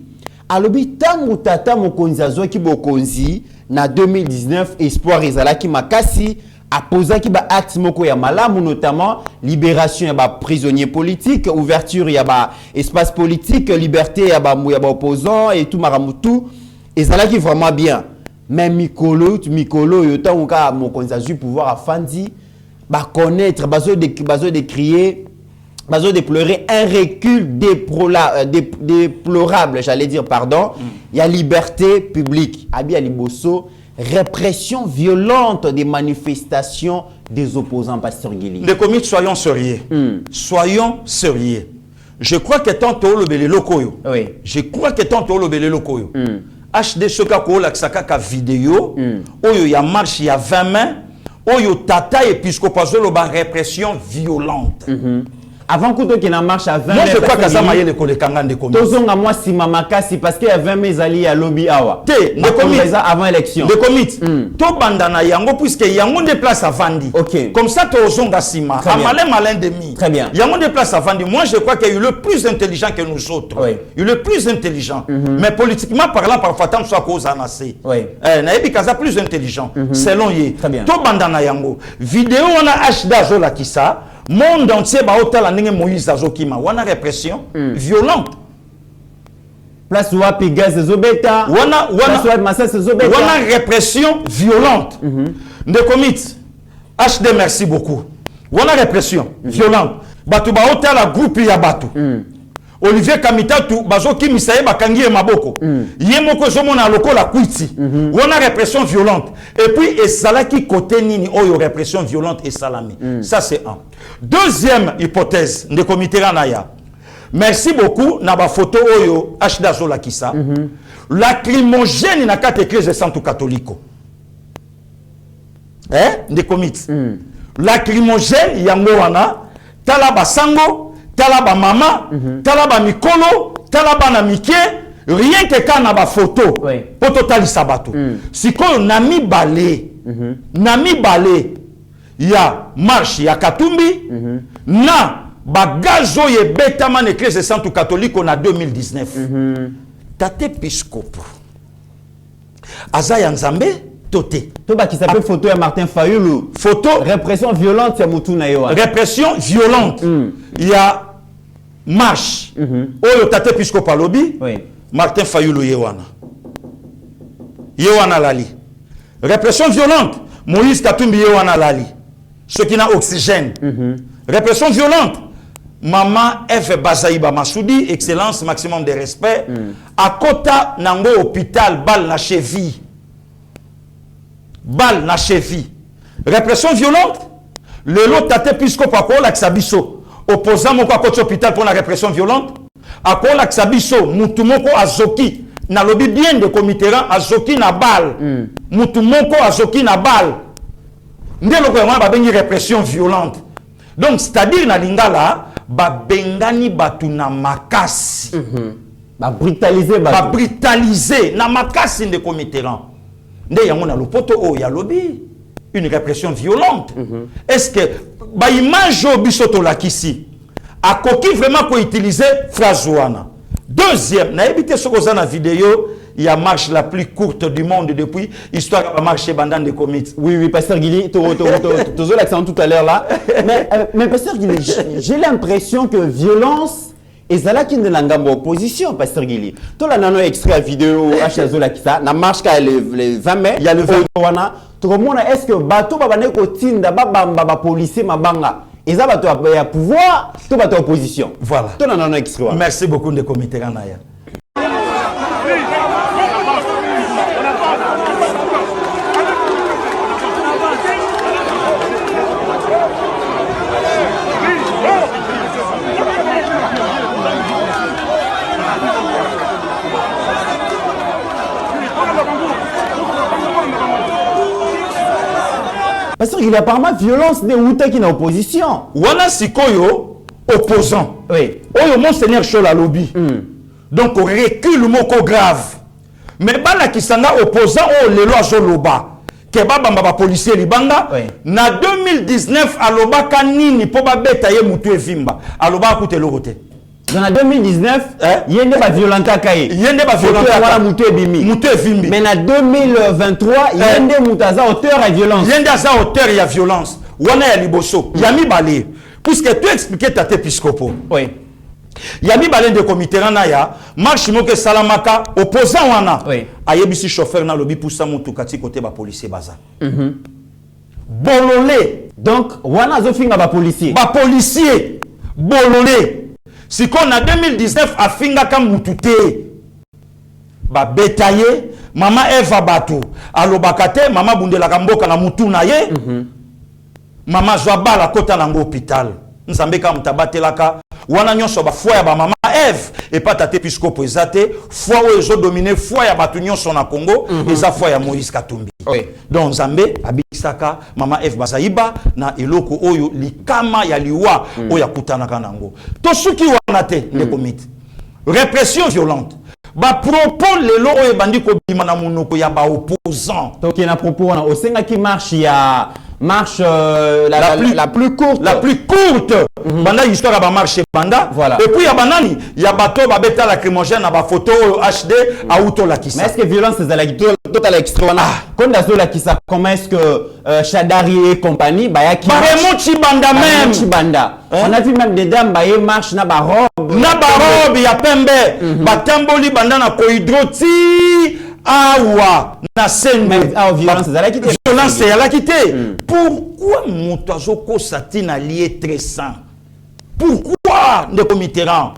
alobi tangu tata Mokonzazo ki bokonzi na 2019 espoir ezalaki makasi a posé ki ba acte moko ya malamu, notamment libération ya ba prisonniers politiques, ouverture ya ba espace politique, liberté ya ba opposants et tout maramutu ezalaki vraiment bien. Mais Mikolo yota unka Mokonzazo pouvoir afandi ba connaître bazo de crier, bazo de pleurer un recul déplorable, j'allais dire pardon. Il y a liberté publique, Abia Liboso, répression violente des manifestations des opposants, Pasteur Gili. Les comités, soyons sérieux. Soyons sérieux. Je crois que tant que le lokoyo. Oui. Je crois que tant que le lokoyo. HD Soka ko la ka vidéo, oyo ya marche ya 20 mains, oyo tata épiscopazo lo ba répression violente. avant que tu en marche à 20 moi je crois que ça maille le kolekanga de commis tozonga moi sima makasi parce qu'il y a 20 mezali ya lobby awa te de commis avant élection de commis to bandana yango puisque yango de place à vandi comme ça tozonga sima à malin demi très bien yango de place à vandi moi je crois qu'il est le plus intelligent que nous autres il est le plus intelligent mais politiquement parlant parfois tant soit cause anase na ebi kaza plus intelligent selon ye to bandana yango vidéo on a HD zo la kisa monde entier ba otala ndenge Moïse azokima wana répression violente place wapi gaz zobeta wana répression violente de commit HD merci beaucoup wana répression violente batu ba otala groupe ya batu Olivier Kamitatu bazoki misaye bakangi e maboko ye moko zomona lokola kwiti wana répression violente et puis esalaki côté nini oyo répression violente et salami ça c'est un deuxième hypothèse de comité ranaya merci beaucoup na ba photo oyo HD Zola kisa lacrymogène na kate église Santo Catholico de comité lacrymogène yango wana tala basango talaba mama, talaba mikolo, talaba na mike, rien que quand na ba photo, pour total sabato. Si qu'on nami balé, ya marche ya Katumbi, na bagazo ye betaman église Santo Catholique en 2019. Tate Piscopo. Azaya Nzambe, toté. Toba qui s'appelle photo ya Martin Fayulu. Photo répression violente ya Mutuna Yoa. Répression violente. Il y a marche oyo tate puisque palobi Martin Fayulu yewana lali répression violente Moïse Katumbi yewana lali ce qui n'a oxygène répression violente maman F Bazaïba Massoudi excellence maximum de respect à Kota nango hôpital balle na cheville répression violente le lot tate puisque pakola ksabiso opposant moko à côté hôpital pour la répression violente à quoi l'axabiso mutumoko azoki na lobby bien de comité azoki na balle mutumoko azoki na balle ndelo ko ba bengi répression violente donc c'est-à-dire na lingala ba bengani batu na makasi ba brutaliser na makasi de comité nde yango na lopoto o ya lobby une répression violente est-ce que ba image bisoto la kisi a koki vraiment ko utiliser phrase wana deuxième na éviter ce qu'on a na vidéo il y a marche la plus courte du monde depuis histoire de marcher bandant de comités oui pasteur Guili tu l'accent tout à l'heure là mais pasteur Guili j'ai l'impression que violence et ça là qui ne l'engambo opposition pasteur Guili to la nano extrait à vidéo HZO la kisa na marche ka le 20 mai il y a le 20 wana tout le monde est-ce que bateau babane ko tinda ba policier mabanga et ça bateau ya pouvoir to bateau opposition voilà to na extrait merci beaucoup de comité ranaya parce qu'il y a apparemment violence de Outa qui est en opposition. Wana sikoyo opposant. Oui. Oyo monseigneur Chola lobby. Donc on recule le mot grave. Mais bala qui sanga opposant o lelo azoloba. Ke baba mbaba policier libanga. Na 2019 aloba kanini po ba beta ye mutu evimba. Aloba akute lorote. Dans la 2019, yende ba violenta kaye. Yende ba violenta wala mutu ebimi. Mutu evimbi. Mais en 2023, yende mutaza auteur à violence. Yende aza auteur ya violence. Wana ya liboso. Yami balé. Puisque tu expliquais tate Piscopo. Oui. Yami balé de comité ranaya, marche moke salamaka opposant wana. Oui. Ayebisi chauffeur na lobi poussa mutu kati côté ba policier baza. Bololé. Donc wana zo finga ba policier. Ba policier bololé. Si qu'on a 2019 a finga kam mutute ba betaye mama Eva batu alobakate mama bundela kamboka na mutu na ye mama zwa bala kota na hôpital nzambe ka mutabatelaka wana nyonso ba foya ba mama Eve et pas tate piscopo ezate foi où ils ont dominé foi ya batunyon son na Congo et ça foi ya Moïse Katumbi. Oui. Donc Nzambe abisaka mama Eve bazayiba na eloko oyo likama ya liwa oya kutanaka nango. To suki wana te ndeko miti. Répression violente. Ba propos lelo oyo bandi ko bima na monoko ya ba opposant. Donc il y a un propos au Sénat qui marche, il y a marche la plus courte. La plus courte. Banda histoire ba marche banda. Voilà. Et puis il y a banani, il y a bateau ba beta lacrymogène na ba photo HD à auto la kissa. Mais est-ce que violence c'est la total extra quand dazo la kissa comment est-ce que Chadari et compagnie ba ya ki Baremonchi banda même. Banda. On a vu même des dames ba marche na ba robe. Na ba robe ya pembe. Ba tamboli banda na kohydroti. Awa na scène violence c'est la quitté. Violence c'est la quitté. Pourquoi Moutazo ko satine allié très sain? Pourquoi ne committeront?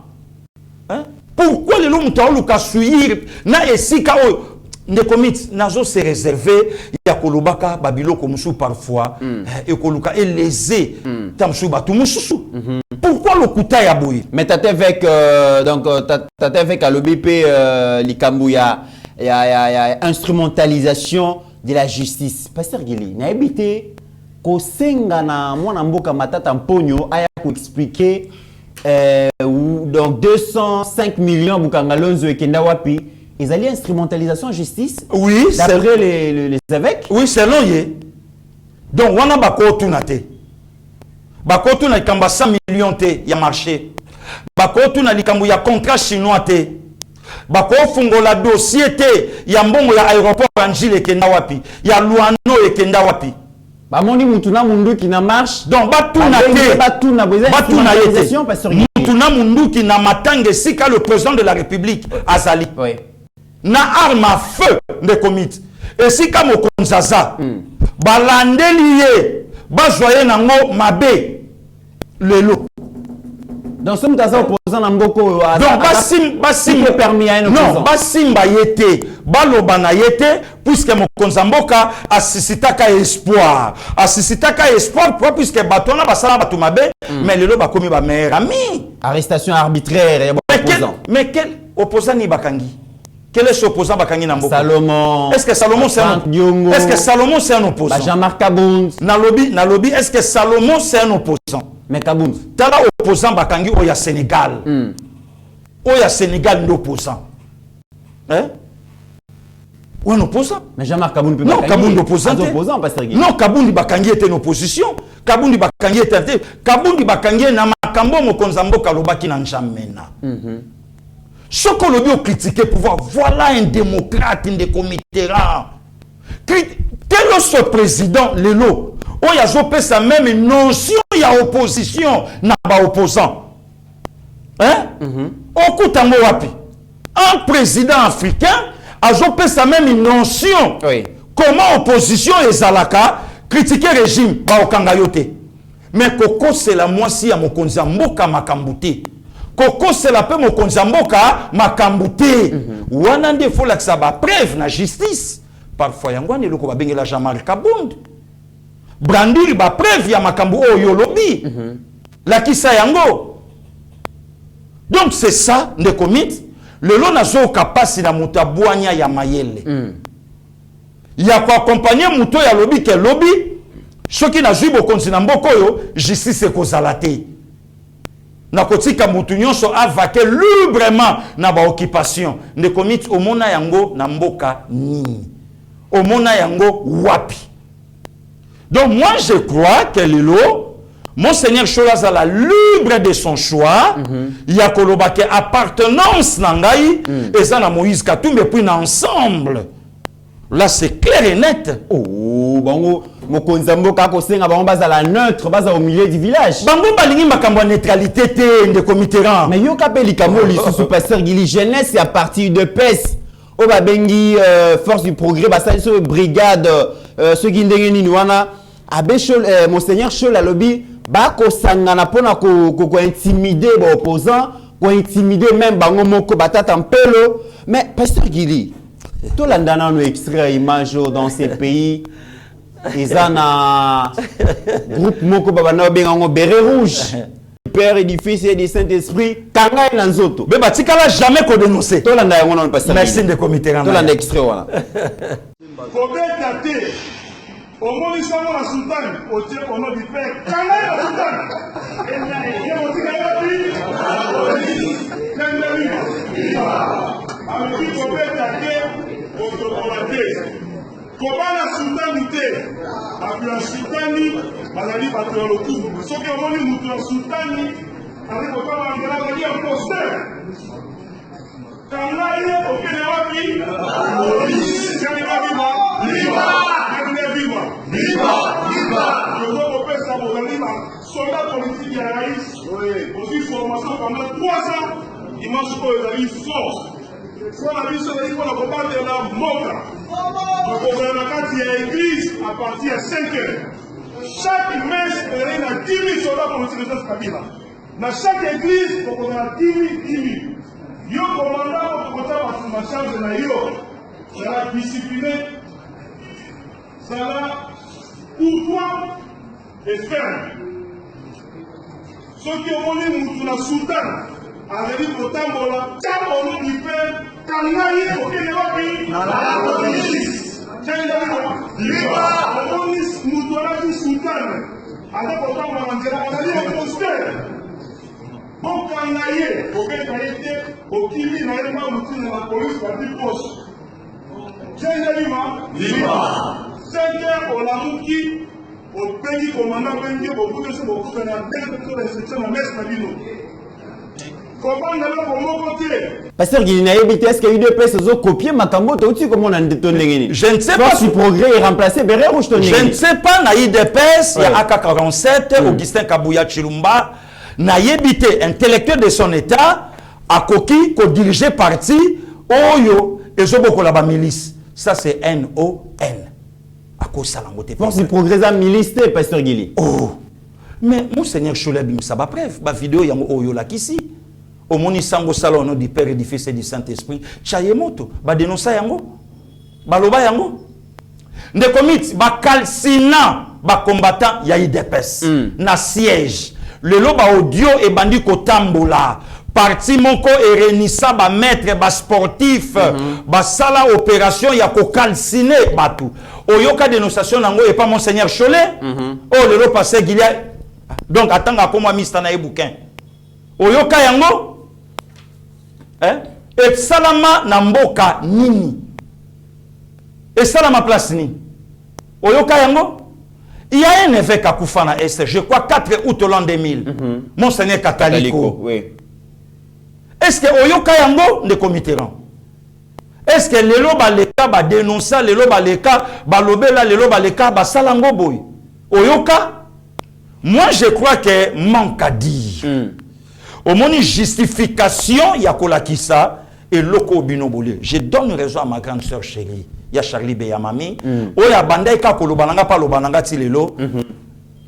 Hein? Pourquoi les hommes t'ont qu'à suivre na esika ne commit nazo se réserver ya kolobaka babilo komusu parfois et koluka et lésé tamsu batu mususu. Pourquoi le kuta ya boy? Mais t'as avec donc t'as avec à l'OBP Likambouya. Il y a instrumentalisation de la justice. Pasteur Gili, n'a habité qu'au Senga na mwana mboka matata mponyo aya ko expliquer donc 205 millions bukangalonzo ekenda wapi. Ils allaient instrumentalisation justice. Oui, d'après les évêques. Oui, c'est long yé. Donc wana bako tunate. Bako tuna kamba 100 millions te ya marché. Bako tuna likambu ya contrat chinois te. Bako fungola dossier te ya mbongo ya aéroport Angile ekenda wapi ya Luano ekenda wapi bamoni mutuna mundu ki na marche donc batuna yete mutuna mundu ki na matange sika le président de la République azali na arme à feu de comité et sika mokonzaza balandeli ye bazoye nango mabe lelo. Donc, ce que opposant à Mboko, basim permis à un opposant. Non, basimba yete, balobana yete, puisque mon konzamboka assisitaka espoir. Assisitaka espoir, puisque batona basala batumabe, mais le loba komi ba meilleur ami. Arrestation arbitraire, mais quel opposant ni bakangi? Quel est l'opposant bakangi na Mboko? Salomon. Est-ce que Salomon c'est un opposant? Jean-Marc Kabound. Nalobi, est-ce que Salomon c'est un opposant? Mais Kabound. Tala opposant bakangi oya Sénégal. Oya Sénégal l'opposant. Hein? Ou un opposant? Mais Jean-Marc Kabound peut pas. Non, Kabound opposant. Non, Kabound bakangi était une opposition. Kabound bakangi était. Kabound bakangi na makambo mokonzamboka lobaki na njamena. Ce que l'on veut critiquer pouvoir, voilà un démocrate, un décomitérant. Quel est ce président, Lelo? Il y a sa même notion, il y a opposition, n'a pas opposant. Hein? Un président africain a sa même notion. Comment opposition et Zalaka critiquer le régime, mais Koko c'est la moitié à mon konzamboka makambouté. Koko c'est la paix mon konzamboka makambouté. Wanande faut la que ça va preuve na justice. Parfois yangwane loko ba bengela Jean-Marc Kabound. Brandir ba preuve ya makambu oyo lobi. La kisa yango. Donc c'est ça ne commit. Le lo nazo kapasi na mutabwanya ya mayele. Ya ko accompagner muto ya lobi ke lobi. Soki na zui bokonzi na mboko yo justice ekozala te. Na kotika mutu nyonso avake librement na ba occupation. Ne commit omona yango na mboka ni. Omona yango wapi. Donc moi je crois que Lelo, Monseigneur Cholazala libre de son choix, il y a kolobake appartenance nangai et ça na Moïse Katumbi puis ensemble. Là c'est clair et net. Oh bango mokonzambo kako senga bango bazala neutre baza au milieu du village. Bango balingi makambo neutralité te de commitérant. Mais yo kapeli kamo lisusu pasteur Gili jeunesse à partir de PES. O babengi force du progrès basa so brigade ceux qui ndenge nini wana abeshol monseigneur Chola lobi ba ko sangana pona ko intimider ba opposant ko intimider même bango moko batata mpelo mais pasteur Gili to landana no extrait image dans ces pays ils en a groupe moko baba na benga ngo béret rouge Père et du Fils et du Saint-Esprit, Kanga et Lanzoto. Mais bah, tu n'as jamais qu'on dénoncer. Merci de comité. Tu l'as extrait. Au moins, ils sont la soutane, au Dieu au nom du Père. Kanga est la soutane. Comment la soutanité a pu la soutanie, bazali bato le coup. Sauf que on dit nous soutanie, avec le corps en général, on dit un posteur. Quand là il est au Kénéwabi, soldat politique à la raïs, aussi formation pendant 3 ans, il mange pour les amis forts. Soit la vie sur les pour la combattre de la mort. Donc, on a l'église à partir de 5 heures. Chaque messe, il y a 10 000 soldats politiques de cette Kabila. Dans chaque église, on a 10 000, 10 000. Yo commandant, on a ma charge de yo. Ça va discipliner. Ça va courtois et ferme. Ceux qui ont monté la soutane, avec dit pour Tambola, quand on nous dit Père, quand on a eu aucun pays, on nous doit la soutane, avec autant de dit au posteur. Bon, quand on a eu aucun pays, au Kimi n'a pas monté dans la police, la plus proche. J'ai dit, 5 heures, on l'a mouki. Au pays commandant Bengue, beaucoup de choses, beaucoup de choses, la messe Nabino. Comment on a pour mon côté? Pasteur Guilina, est-ce qu'il y a eu deux pièces qui ont copié Makambo? Comment on a détonné? Je ne sais pas si progrès est remplacé, je ne sais pas, Naï Depes, il y a AK-47, Augustin Kabouya Chilumba, Naï Bité, intellectuel de son état, à Koki, qui dirigeait parti, Oyo, et Zoboko la milice. Ça c'est N-O-N. Force du progrès à milité, Pasteur Guili. Oh, mais Monseigneur Cholet ça va bref, ma vidéo y'a Oyo là qu'ici. Au moni sango salon du Père et du Fils et du Saint-Esprit. Chayemoto, ba dénoncer yango. Ba loba yango. Ne commit ba calcina ba combattant ya idepes. Na siège. Le loba audio et bandi ko tambola. Parti moko et renissa ba maître ba sportif ba sala opération ya ko calciner batu. Oyoka dénonciation nango et pas Monseigneur Cholet. Oh le lo passé Gilia. Donc attends comme moi mistana e bouquin. Oyoka yango et salama na mboka nini. Et salama place ni. Oyoka yango. Il y a un évêque à Koufana Est, je crois 4 août l'an 2000. Monseigneur Kataliko. Oui. Est-ce que Oyoka yango ne committeront? Est-ce que les loba leka ba dénoncer les loba leka ba lobela les loba leka ba salango boy? Oyoka? Moi je crois que manque à dire. Au moins une justification ya kolakisa et loko binobole. Je donne raison à ma grande sœur chérie. Ya Charlie Beyamami. Oya bandai ka kolobananga pa lobananga tilelo.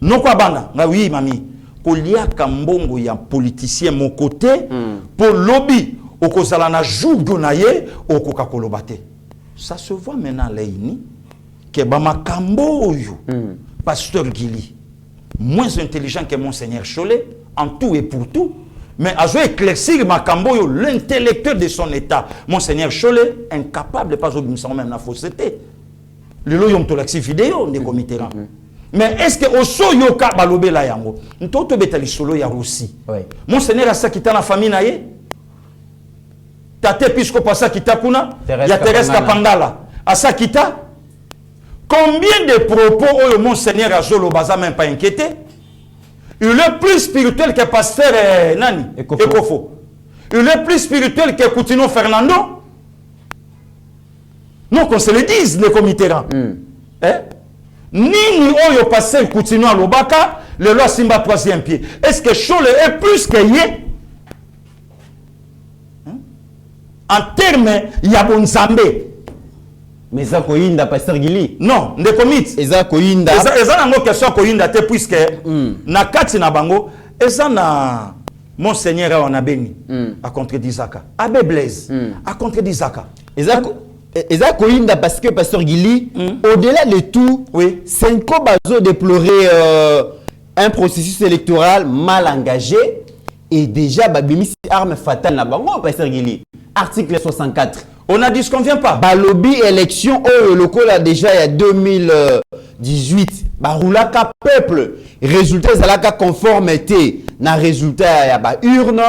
Non quoi banda? Nga oui mami. Kolia kambongo ya politicien mon côté pour lobby okozala na joug naye okoka kolobate. Ça se voit maintenant leini que bama kambo yo pasteur Guili moins intelligent que Monseigneur Cholet en tout et pour tout. Mais à éclaircir Makambo, l'intellectuel de son état, Monseigneur Cholet, incapable de pas obéir même la fausseté. Le lo yom tolaxi vidéo ne commitera. Mais est-ce que au so yoka balobé la yango, ntoto betali solo ya Russie. Monseigneur a ça qui ta la famille naie. Tate episcopat ça qui ta kuna, ya Thérèse Kapangala. A ça qui ta. Combien de propos au Monseigneur a Zolo baza même pas inquiété? Il est plus spirituel que pasteur Nani Ekofo. Il est plus spirituel que Coutinho Fernando. Non, qu'on se le dise, les comités. Ni oyo pasteur Coutinho à Lobaka, le loi Simba 3e pied. Est-ce que Cholet est plus que Yé? En termes, il y a bon Zambé. Mais ça koinda pasteur Guili. Non, ne commit. Eza koinda. Eza na question koinda te puisque na kati na bango eza na Monseigneur on a béni à contredire Zaka. Abbé Blaise à contredire Zaka. Eza koinda parce que pasteur Guili au-delà de tout, oui, Senko bazo déplorer un processus électoral mal engagé et déjà babimisi arme fatale na bango pasteur Guili. Article 64. On a dit ce qu'on vient pas. Balobi élection le local a déjà il y a 2018. Baroulaka peuple. Résultat zalaka conformité na résultat ya ba urne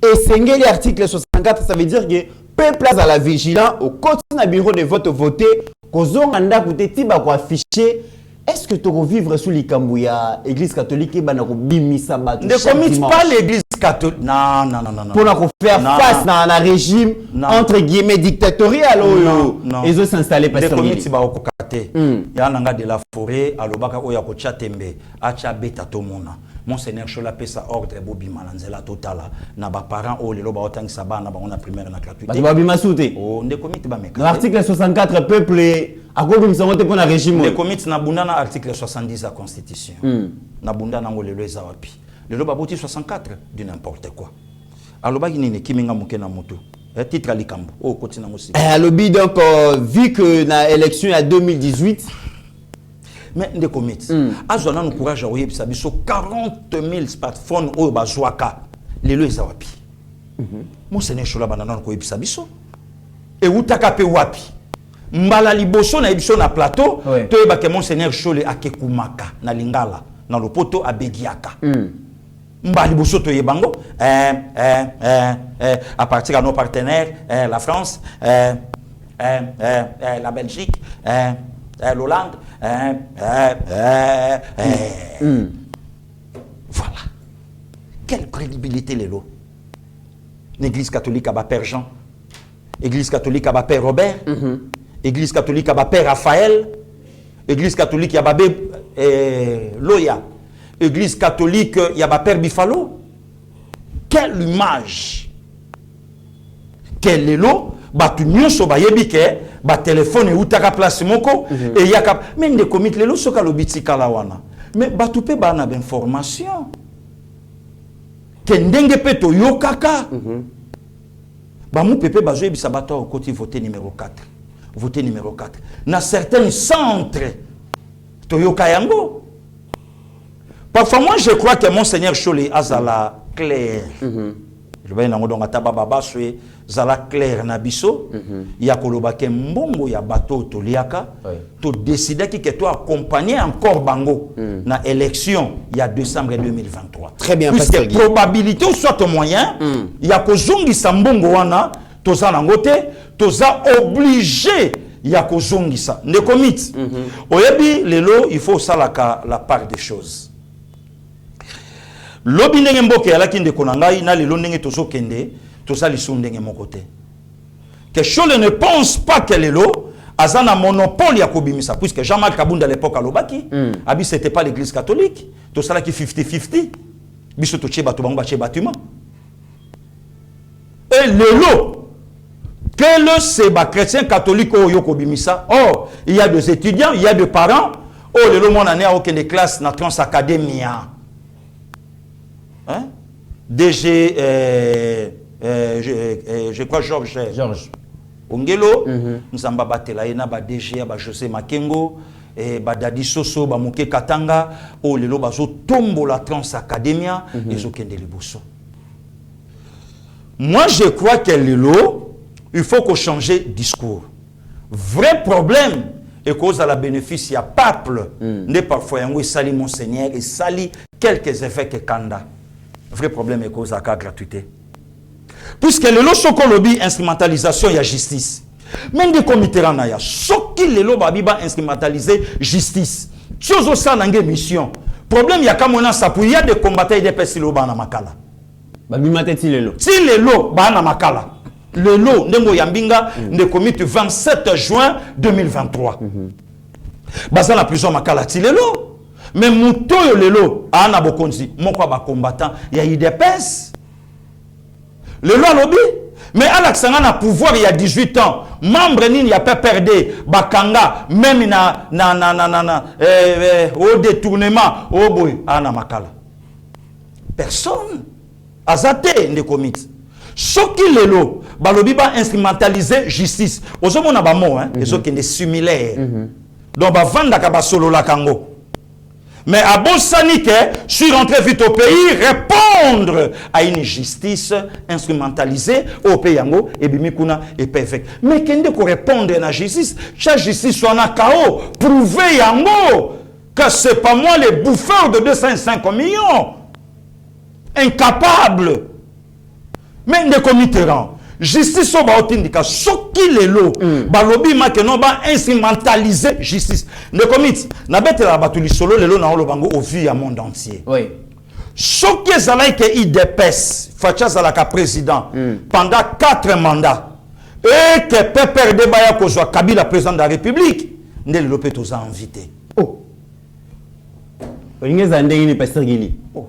et sengeli article 64 ça veut dire que peuple a la vigilant au côté na bureau de vote voté kozonga ndaku te ba ko afficher. Est-ce que tu vas vivre sous les Kambouya, l'église catholique, et bimisa batou? Ne commit pas l'église catholique. Non. Pour faire face à un régime, entre guillemets, dictatorial. Ils ont s'installé parce que. Ne commit pas au Kokate. Il y a un de la forêt, à l'Obaka, où il y a Kocha Tembe, Acha Beta Tomona. Monseigneur Chola paie sa ordre, Bobi Malanzela totala. Na ba parents, oh, les loba otang saba, na ba on a primaire na gratuité. Babi Masouté. Oh, ne commit pas mec. L'article 64, peuple, à quoi vous savez pour un régime? Ne commit na bunda na article 70 de la Constitution. Na bunda na ngole le zawapi. Le loba boti 64 de n'importe quoi. Aloba ginine kiminga muke na moto. Titre à Likambo. Oh, continue aussi. Alobi donc vu que na élection à 2018. Mais des commits. Azwana nous courage à oyer biso 40 000 smartphones au bazwaka. Les lois zawapi. Monseigneur Chola banana ko yebisa biso. Et utaka pe wapi. Mbala liboso na ebiso na plateau, to yeba ke Monseigneur Chola akekumaka na Lingala, na lopoto abegiaka. Mbala liboso to yebango à partir de nos partenaires, la France, la Belgique, l'Hollande. Voilà. Quelle crédibilité les lots. L'église catholique à Père Jean. Église catholique à Père Robert. Église catholique à Père Raphaël. Église catholique à Babé Loya. Église catholique à Père Bifalo. Quelle image. Quel est l'eau? Batu nyonso ba yebike ba téléphone e utaka place moko et yaka mais de commit lelo soka lobiti kala wana mais batu pe ba na information ke ndenge pe to yokaka ba mu pepe ba zo yebisa bato au côté voter numéro 4 na certains centres to yokayango parfois moi je crois que Monseigneur Chola azala clair je vais n'ango donc ataba baba soué zala clair na biso ya koloba ke mbongo ya bateau to liaka to décider que toi accompagner encore bango na élection il y a décembre 2023 très bien parce que probabilité soit au moyen ya kozongisa mbongo wana toza nango te toza obligé ya kozongisa ne commit oyebi lelo il faut salaka la part des choses. Lobi ndenge mboke ya laki ndeko na ngai na lelo ndenge tozo kende toza lisu ndenge moko te. Que Chola ne pense pas que lelo azana monopole ya kobimisa puisque Jean-Marc Kabunda à l'époque alobaki abi c'était pas l'église catholique to sala ki 50-50 biso to cheba to bango ba cheba bâtiment et lelo que le seba chrétien catholique o yoko bimisa oh il y a des étudiants il y a des parents oh lelo mon année a aucune classe na trans academia. Hein? DG, je crois Georges. Ongelo, nous avons battu la DG, José Makengo, Dadi Soso, Mouké Katanga, oh lelo bazo tombo la Trans Academia, les okende liboso. Moi je crois que lelo, il faut qu'on change de discours. Vrai problème. Et cause à la bénéfice, il y a peuple, n'est parfois un sali Monseigneur et sali quelques effets que Kanda. Vrai problème est cause à la gratuité. Puisque le loso lobby instrumentalisation il y a justice. Même des comités ranaya, ce qui le lobby babiba instrumentaliser justice. Chose ça dans mission. Problème il y a comme on a ça pour il y a des combattants et des personnes loba na makala. Babima teti le lo. Si le lo ba na makala. Le lot Ndemo Yambinga ne commis 27 juin 2023. Baza la prison makala ti le lo. Mais Mouto le lo ana bokonzi moko ba combattant il y a eu des pinces. Le lo lobby mais Alaksanga na pouvoir il y a 18 ans. Membre ni a pas perdu bakanga même au détournement au boy ana makala. Personne azate ne commis. Ce qui est là, balobi ba instrumentaliser justice. Ozo mona ba mo hein, ezo qui est similaire. Donc ba vanda ka ba solo la kango. Mais à Bossanike, je suis rentré vite au pays, répondre à une justice instrumentalisée au pays yango et bimikuna et perfect. Mais kende ko répondre à la justice, chaque justice soit na KO, prouver yango que c'est pas moi les bouffeurs de 205 millions. Incapable. Mais ne committeront. Justice au baotindika soki lelo balobi makeno ba instrumentaliser justice ne commit na betela batuli solo lelo na olobango au vu à monde entier. Oui. Soki ezalaki ke IDPS Facha zalaka président pendant 4 mandats et que PPRD baya kozwa Kabila président de la République ne lelo pe toza invité. Oh. Olinga zandenge ni pasteur Gili. Oh.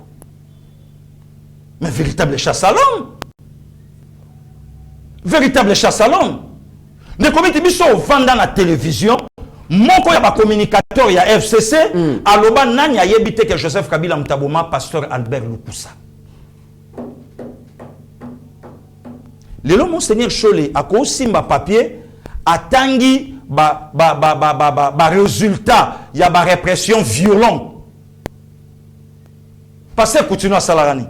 Mais véritable chasse à l'homme. Véritable chasse à l'homme. Ne comité biso vanda na télévision, moko ya ba communicateur ya FCC, aloba nani ayebite que Joseph Kabila Mutaboma pasteur Albert Lukusa. Lelo monseigneur Cholé a ko simba papier atangi ba résultat ya ba répression violente. Pasteur continue à Salarani.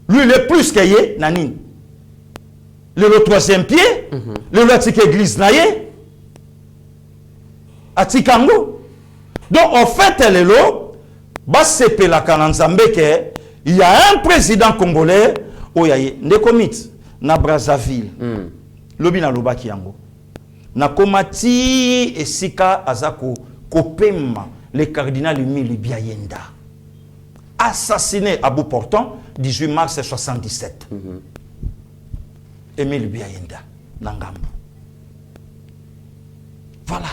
Lui il est plus que nanine. Le troisième pied, le attique église naïe, atikango. Donc en fait, le lo, basepe la kananzambe ke, il y a un président congolais, oyaye, ne commit, na Brazzaville, lobi na lobaki yango, na komati esika azako kopema le cardinal Emile Biayenda, assassiné à bout portant, 18 mars 77. Emile Biayenda, Nangambo. Voilà.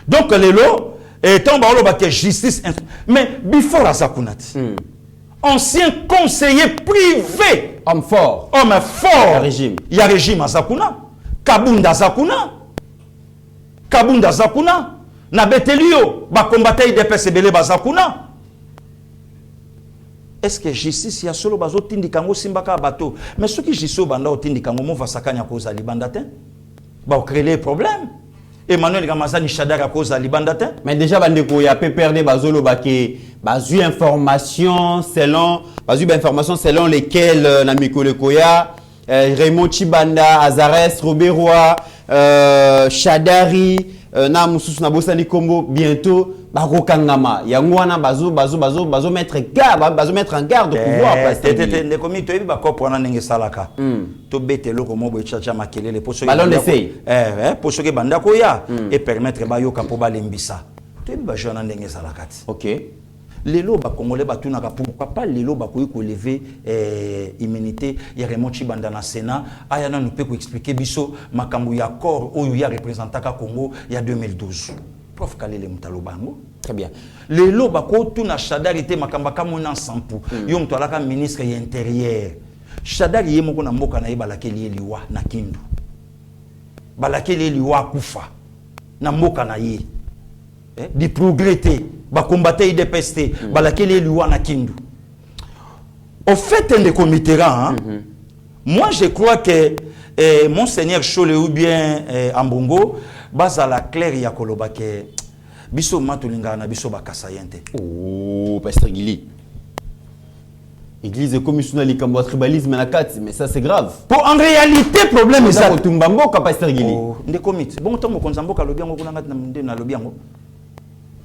Donc, les lots, étant que justice, mais before Azakunat, ancien conseiller privé, homme fort, il y a régime Azakuna, Kabunda Azakuna, Kabunda Azakuna, Nabetelio, Bakombataï de PCBL Bazakuna. Est-ce que justice ya solo bazo tindikango simbaka bateau mais ceux qui jiso banda otindikango mo vasakanya koza libandatin ba créer les problèmes Emmanuel Gamazani Chadara koza libandatin mais déjà bandeko ya PPRD bazolo bake bazu information selon lesquelles na Mikolo Koya Raymond Chibanda Azares Roberoy Chadari na mususu na Bosani Kombo bientôt bakokangama yango wana bazo mettre en garde de pouvoir passer ne komi to ba kopo na ndenge salaka to betelo ko mo bo chacha makelele poso poso ke banda ko ya et permettre ba yoka po ba lembisa to ba jona ndenge salaka. OK. Lelo ba congolais batuna ka pourquoi pas lelo ba ko lever immunité ya Raymond Chibanda na Sénat aya na nous peut expliquer biso makambu ya corps oyo ya représentaka Congo ya 2012. Prof Kalele Mutalobango. Très bien. Les lots bako tuna Chadarité makambaka mona sampu. Yo mtolaka ministre ya intérieur. Chadari ye moko na mboka na ye balakeli liwa na Kindu. Balakeli liwa kufa na mboka na ye. Di progresser ba combattre de peste balakeli liwa na Kindu. Au fait un des comitéran, moi je crois que Monseigneur Cholé ou bien Ambongo bazala clair ya koloba ke biso matulinga na biso bakasayente. Oh pasteur Gili. Église commission likambo tribalisme na kati mais ça c'est grave. Pour en réalité problème est ça tumbamboka pasteur Gili. Nde komite. Bon temps mokonza mboka lobi yango kuna ngati na minde na lobi yango.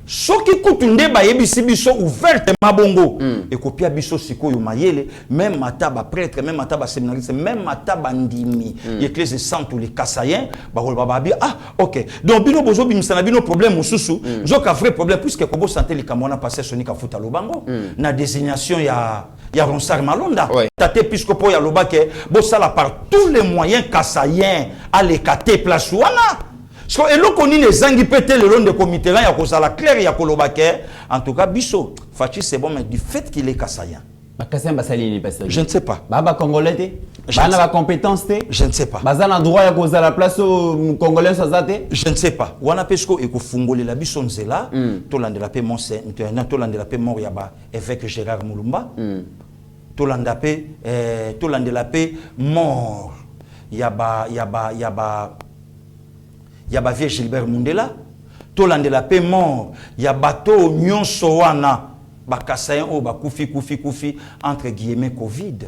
Soki kutunde ba yebisi biso ouverte mabongo et kopia biso sikoyo mayele même mataba prêtre même mataba séminariste même mataba ndimi l'église sainte les kassayen ba babi ah OK donc bino bozo bimisana bino problème mususu zoka vrai problème puisque kobo santé les kamona passer sonika futa lobango na désignation ya Ronsard Malonda tate episcopo ya lobake bo sala par tous les moyens kassayen à l'écater place wana. So eloko ni nezangi pété le long de comité là ya kozala clair ya kolobake en tout cas biso Fachi c'est bon mais du fait qu'il est kassayen. Kassayen basalini pasteur. Je ne sais pas. Baba congolais té. Bana ba compétence té. Je ne sais pas. Bazana droit ya kozala place au congolais sazate. Je ne sais pas. Wana pesco e ko fungolela biso nzela to landela pe monse to landela pe mort ya ba évêque Gérard Mulumba. To landela pe mort ya ba Vierge Gilbert Mundela, to landela pe mort, ya bateau nyonso wana Bakassayen ou koufi entre guillemets Covid.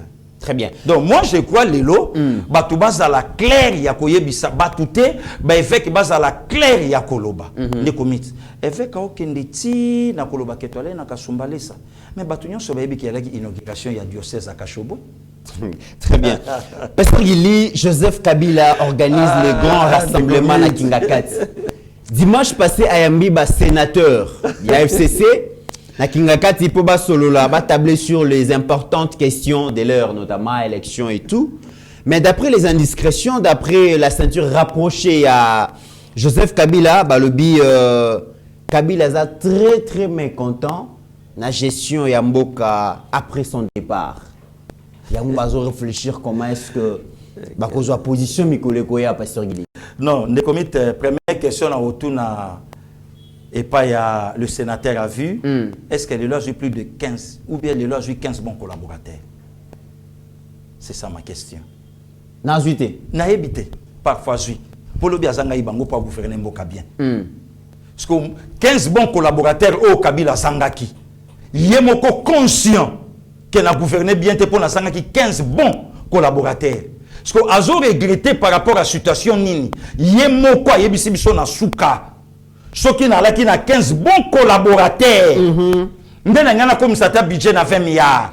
Très bien. Donc moi je crois lelo batu baza la claire ya koyebisa batute ba évêque baza la claire ya koloba ne komit évêque okende ti na koloba ketwale na kasumbalesa mais batu nyonso ba yebi ki yalaki inauguration ya diocèse à Kashobo. Très bien. Pasteur Gili, Joseph Kabila organise le grand rassemblement à Kingakati. Dimanche passé à Yambi ba sénateur ya FCC na Kingakati pour ba solola ba tabler sur les importantes questions de l'heure, notamment élections et tout. Mais d'après les indiscrétions, d'après la ceinture rapprochée à Joseph Kabila, bah, Kabila est très très mécontent de la gestion de Mboka après son départ. Il y a réfléchir comment est-ce que la position de Pasteur Gili. Non, première question autour na et pas le sénateur a vu, est-ce que le loi a plus de 15 ou bien le loi a 15 bons collaborateurs? C'est ça ma question. N'a évité. N'a évité. Parfois, oui. Pour le biazanga ibango pour gouverner Mboka bien. Parce que 15 bons collaborateurs au Kabila Sangaki. Yemoko conscient que na gouverné bien pour la Sangaki 15 bons collaborateurs. Parce que azo regretté par rapport à la situation nini. Yemoko yebisi biso na suka. Ce qui n'a 15 bons collaborateurs. Ndena ngana comme ça ta budget na 20 milliards.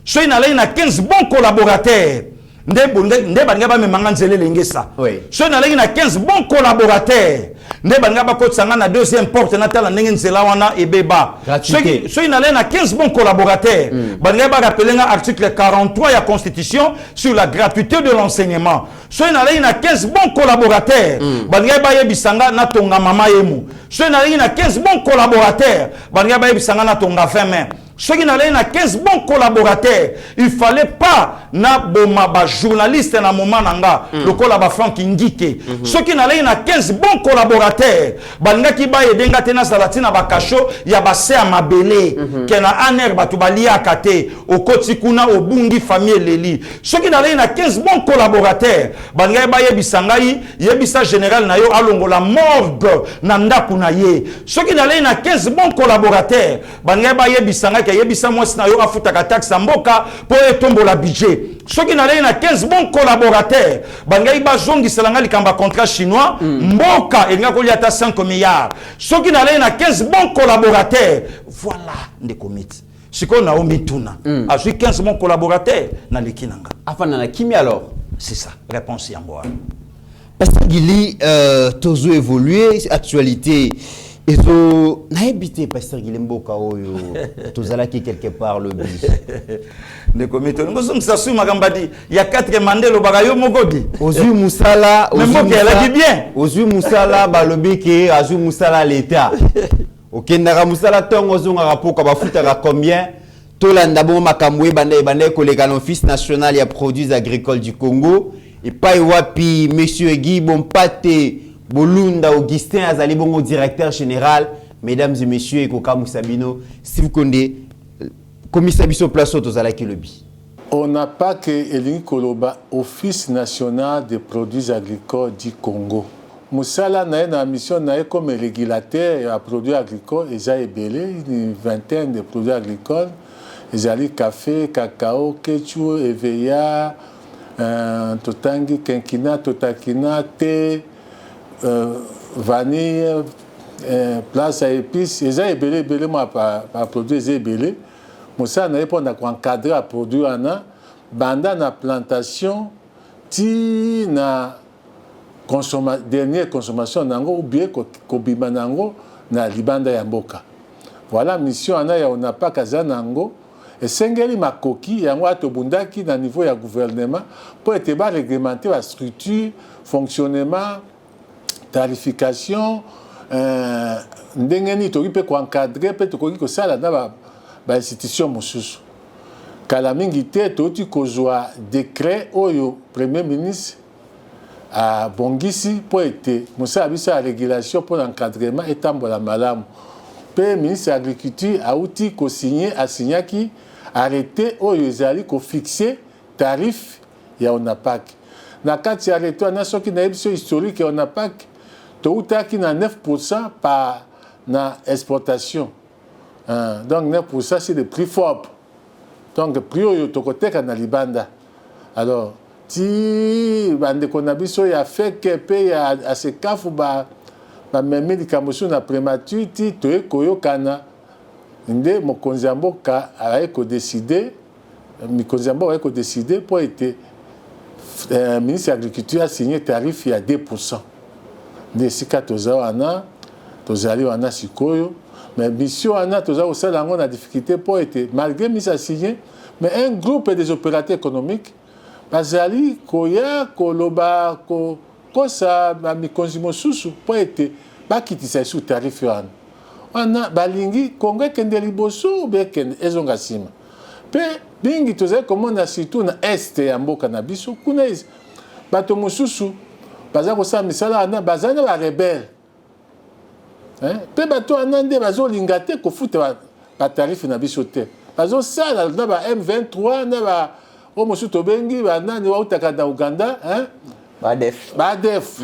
Ce qui n'a 15 bons collaborateurs. Nde bangaba me manganzele lengesa. Ce qui n'a 15 bons collaborateurs. Nde bangaba ko tsanga na deuxième porte na tala ndenge nzela wana ebeba. Ce qui n'a 15 bons collaborateurs. Bangaba rappeler l'article 43 de la Constitution sur la gratuité de l'enseignement. Ce qui n'a 15 bons collaborateurs. Bangaba yebisanga na tonga mama yemu. Ce qui n'a 15 bons collaborateurs. Bangaba yebisanga na tonga 20 mains. Ceux qui n'avaient 15 bons collaborateurs, il ne fallait pas na bomba journaliste na moment nanga le collab Franck Ngike. Ceux qui n'avaient 15 bons collaborateurs, banga ki ba yedenga tena salatina bakasho ya base à mabele kena aner batu balia kate au kotikuna au bungi famille leli. Ceux qui n'avaient 15 bons collaborateurs, banga ba yebisangai yebisa général na yo alongola morgue na ndakuna ye. Ceux qui n'avaient 15 bons collaborateurs, banga ba yebisanga yebisa mwasi na yo afutaka taxe mboka pour etombo la budget. Ceux qui n'avaient 15 bons collaborateurs, bangai ba zongi selanga likamba contrat chinois, mboka elinga kolia ta 5 milliards. Ceux qui n'avaient 15 bons collaborateurs, voilà des comités. Ce qu'on a omis tout na. A 15 bons collaborateurs na lekinanga. Afana na kimi alors? C'est ça, réponse yangoa. Pasteur Gili, tozo évolué, actualité. Et so, n'habité Pasteur Gilemboka oyo, tozala qui quelque part le but. Ne comité, nous sommes s'assume magambadi, il y a 4 mandelo bagayo mogodi. Ozu Moussala, Ozu Moussala balobi ke Ozu Moussala l'état. Okendara Moussala tongo zonga rapoka bafuta combien? Tolanda bon makamwe bande koleka l'Office national ya produits agricoles du Congo et pas wapi monsieur Guy Bompate Bolunda Augustin Azali Bongo, directeur général, mesdames et messieurs, et Koka Moussabino, si vous connaissez, commissaire Bisso Place Autozalaki Lobby. On n'a pas que Elingi Koloba, Office national des produits agricoles du Congo. Moussala n'a une mission comme régulateur à produits agricoles, et j'ai ébélé une vingtaine de produits agricoles. J'ai café, cacao, ketchup, EVA, Totangi, Kenkina, Totakina, thé. Vanille, place à épices, et j'ai belé moi par produit j'ai belé. Moi ça n'a pas encadré à produire ana banda na plantation ti na dernière consommation nango ou bien ko bima nango na libanda ya mboka. Voilà mission ana ya on n'a pas kaza nango et sengeli makoki yango atobundaki na niveau ya gouvernement pour être ba réglementer la structure, fonctionnement, tarification, ndengeni toki pe ko encadrer pe toki ko sala na ba institution mosusu. Kala mingi te toti ko joa décret oyo premier ministre a bongisi pour être musa bisa régulation pour l'encadrement et tambola malamu. Pe ministre de l'agriculture a outi ko signer a signaki arrêté oyo ezali ko fixer tarif ya ONAPAC. Na kati arrêté na soki na ebiso historique ya ONAPAC to utaki na 9% par na exportation. Donc pour ça c'est le prix fort. Donc prix au tokoteka na libanda. Alors ti bande konabiso ya fait que pe ya se kafu ba meme likamboso na prématuré ti to ekoyokana nde mokonzi ya mboka ayeko décider mikonzi ya mboka ayeko décider pour être ministre de l'agriculture a signé tarif ya 2%. Nde sika toza wana tozali wana sikoyo mais mission wana toza osala yango na difficulté pour être malgré mise à signer mais un groupe des opérateurs économiques bazali koya koloba kosa mikonzi mosusu pour être bakitisa sous tarif wana balingi Congo kende liboso be kende ezonga sima pe bingi tozali komona surtout na este ya mboka na biso kuna bato mosusu baza kosala misala wana bazali na barebele pe bato wana nde bazolinga te kofuta batarife na biso te bazosala na ba M23 na ba o mosusu tobengi banani wautaka na Uganda badef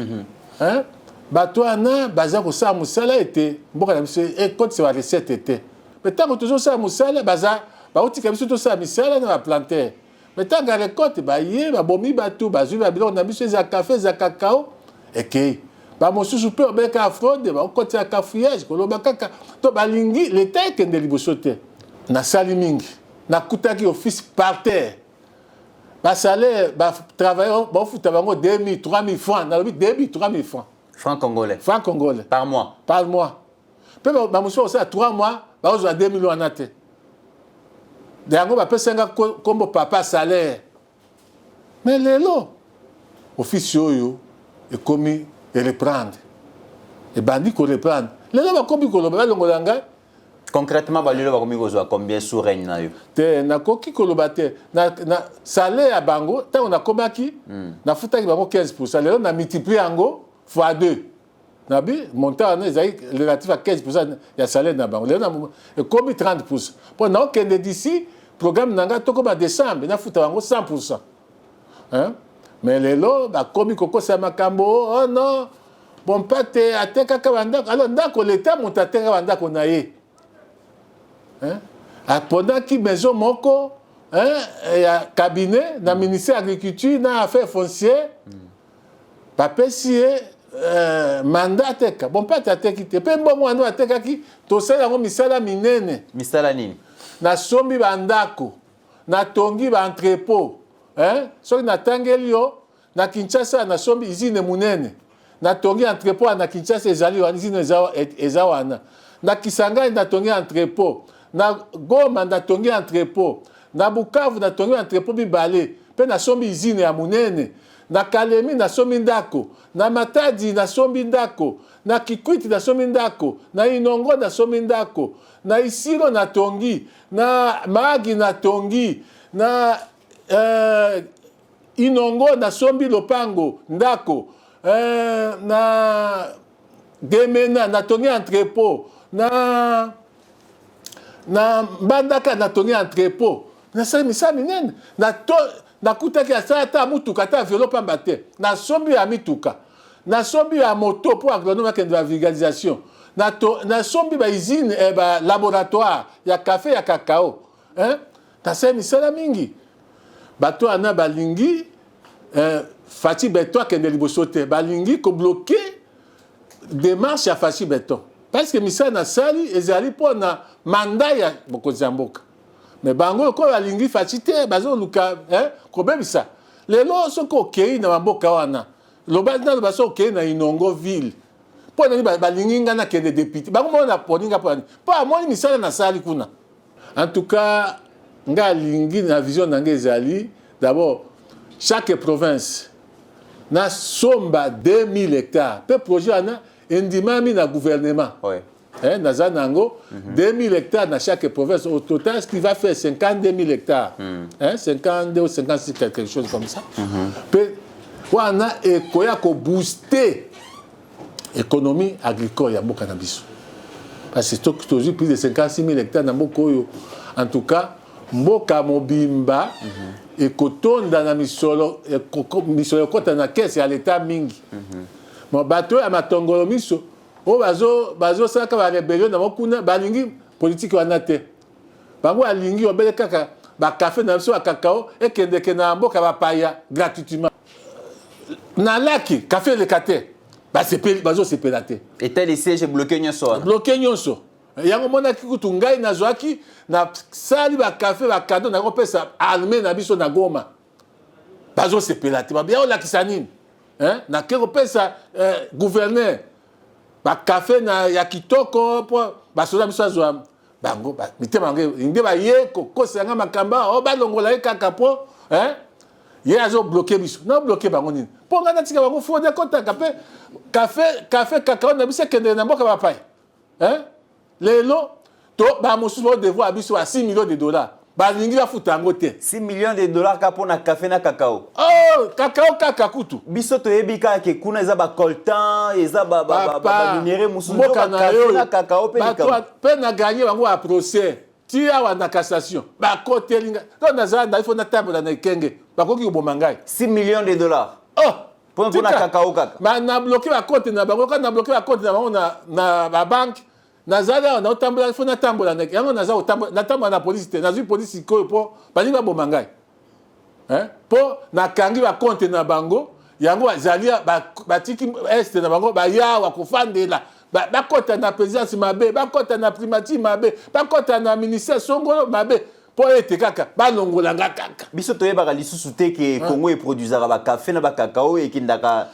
bato wana baza kosala mosala ete mboka na biso ekotisa ba recette te mais ntango tozosala mosala baza bautika biso tosala misala na baplantere mais ntango ya rekote baye babomi bato bazwi babiloko na biso eza kafe eza kakao ekei bamosusu mpe obeka fraude baokotisa cafouillage koloba kaka to balingi leta ekende liboso te nasali mingi nakutaki office par terre basalaire batravailleur baofuta bango 2000 3000 francs nalobi 2000 3000 francs francs congolais par mois mpe bamosusu bakosala 3 mois bakozwa 2000 wana te yango bapesanga kombo papa salaire mais lelo office oyo ekomi reprendre ebandi koreprendre lelo bakomi koloba balongola ngai concrètement balelo bakomi kozwa combien sous règne na yo te nakoki koloba te na salaire ya bango ntango nakomaki nafutaki bango 15%, lelo na multiplie yango fois 2 nabi montant wana ezali relatif à 15% ya salaire na bango lelo ekomi 30%. mpo naokende d'ici programme na ngai tokoma décembre nafuta bango 100%. mais lelo bakomi kokosa makambo oh non bon pate atekaka bandako alors ndako leta moto atekaka bandako na ye apondaki maison moko ya cabinet na ministère de l'agriculture na affaires foncières bapesi ye mandat ateka bon pate ateki te mpe mbongo wana atekaki tosala yango misala minene misala nini nasombi bandako natongi baentrepôt soki natangeli yo na Kinshasa nasombi usine munene natongi entrepôt na Kinshasa ezali wana usine eza wana na Kisangani natongi entrepôt na Goma natongi entrepôt na Bukavu natongi entrepôt mibale mpe nasombi usine ya munene na Kalemi nasombi ndako na Matadi nasombi ndako na Kikwiti nasombi ndako na Inongo nasombi ndako na Isiro natongi na Magi natongi na Inongo nasombi lopango ndako na Gemena natongi entrepôt na Mbandaka natongi entrepôt nasali misala minene nakutaki asala ata mutuka ata vélo pamba te nasombi ya mituka nasombi ya moto mpo agronome akende ba vulgarisation nasombi bausine balaboratoire ya café ya cacao nasali misala mingi bato wana balingi Fachi Beton akende liboso te balingi kobloke démarche ya Fachi Beton parce que misala nasali ezali mpo na mandat ya mokonzi ya mboka mais bango ko balingi Fachi te bazoluka kobebisa lelo soki okei na bamboka wana loba so okei na Inongo ville mpo nani balingi nga nakende député bango mona poninga mpo amoni misala nasali kuna en tout cas nga alingi na vision na nga ezali d'abord chaque province na somba 2000 hectares pe projet wana endimami na gouvernement naza nango 2000 hectares na chaque province au total ce qui va faire 52 000 hectares 52 ou 56 quelque chose comme ça pe wana ekoya ko booster économie agricole ya mboka na biso parce que toujours plus de 56 000 hectares na mboka oyo en tout cas mboka mobimba ekotonda na misolo ekota na kese ya leta mingi bato ya matongolo miso oyo bazosalaka barebellion na mokuna balingi politique wana te bango alingi obele kaka ba café na biso ya cacao ekendeke na mboka bapaya gratuitement na laki café lekate bazosepela te eta les sièges bloqué nyonso yango monaki kutu ngai nazwaki na sali bakafe bakado nakopesa arme na biso na Goma bazosepela te babia olakisa nini nake kopesa gouverneur bakafe ya kitoko po basoda biso azwa bango mitema yango nde baye kokosanga makamba balongola ye kaka po ye azobloke biso na bloke bango nini mpo ngai natika bango fode kotaka mpe kafe kakao na biso ekendele na mboka bapai lelo to bamosusu baodevoir biso ya 6 millions de dollars balingi bafuta yango te 6 millions de dollars ka mpona café na cacao cacao kaka kutu biso toyebi kaka ke kuna eza bacoltan eza baminere mosusu mboka na yo na cacao mpe na ganye bango ya procès ti awa na cassation bakotelinga to nazala na ifo natambola na ekenge bakoki koboma ngai 6 millions de dollars mpona cacao kaka na bloke bakote na bango kaka na bloke bakote na bango na babanke nazali awa naotambola ifo natambola na yango natambola na polisi te nazwi polisi sikoyo mpo balingi baboma ngai mpo nakangi bakonte na bango yango bazali batiki este na bango bayawa kofandela bakota na présidence mabe bakota na primature mabe bakota na ministère songolo mabe mpo ete kaka balongolanga kaka biso toyebaka lisusu te ke Congo eproduisaka bakafe na bakakao ekendaka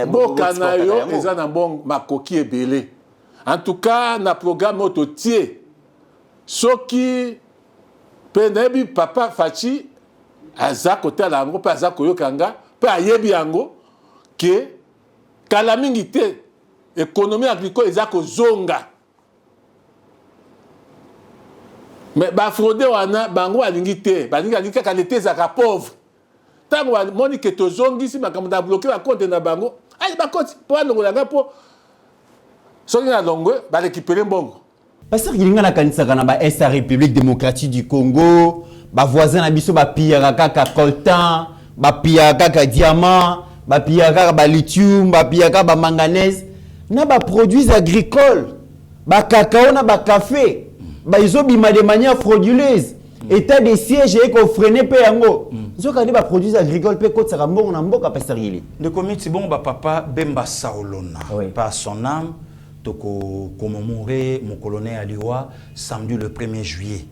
mboka na yo eza na makoki ebele en tout cas na programme oyo totie soki mpe nayebi papa Faci aza kotala yango mpe aza koyoka nga mpe ayebi yango ke kala mingi te économie agricole eza kozonga mais bafraude wana bango balingi te balingi kaka lete ezaka pauvre ntango bamoni ke tozongisi makambo na bloke bakonte na bango ali bakoti mpo balongolanga mpo soki na longwe barécupere mbongo pasteur kilinga nakanisaka na baest ya république démocratique du Congo bavoisin na biso bapiyaka kaka coltan bapiyaka kaka diamant bapiyaka kaka balithium bapiyaka bamanganèse na baproduits agricoles bakakao na bakafe bazobima de manière frauduleuse état de siège ekofrene mpe yango nzoka nde baproduits agricoles mpe kotisaka mbongo na mboka pasteur kili ndeko miti bongo bapapa Bemba Saolona par son âme commémorer mon colonel Aliwa samedi le 1er juillet.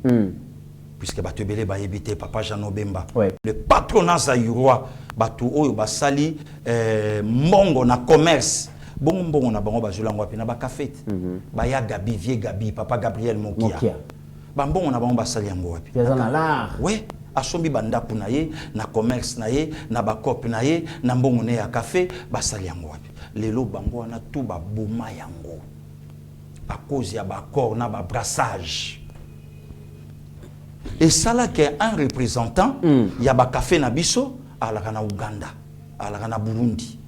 Puisque Batubele ba évité papa Jean Bemba. Le patronat zaïrois batu oyo basali mbongo na commerce. Bongo na bango bazulango pe na ba café. Ba ya Gabi vie Gabi papa Gabriel Mokia. Ba mbongo na bango basali yango wapi. Pezana l'art. Ouais. Asombi banda kuna ye na commerce na ye na ba cop na ye na mbongo ne ya café basali yango wapi. Lelo bango wana tout ba boma yango à cause ya ba corps na ba brassage et ça là que un représentant ya ba café na biso ala kana Uganda ala kana Burundi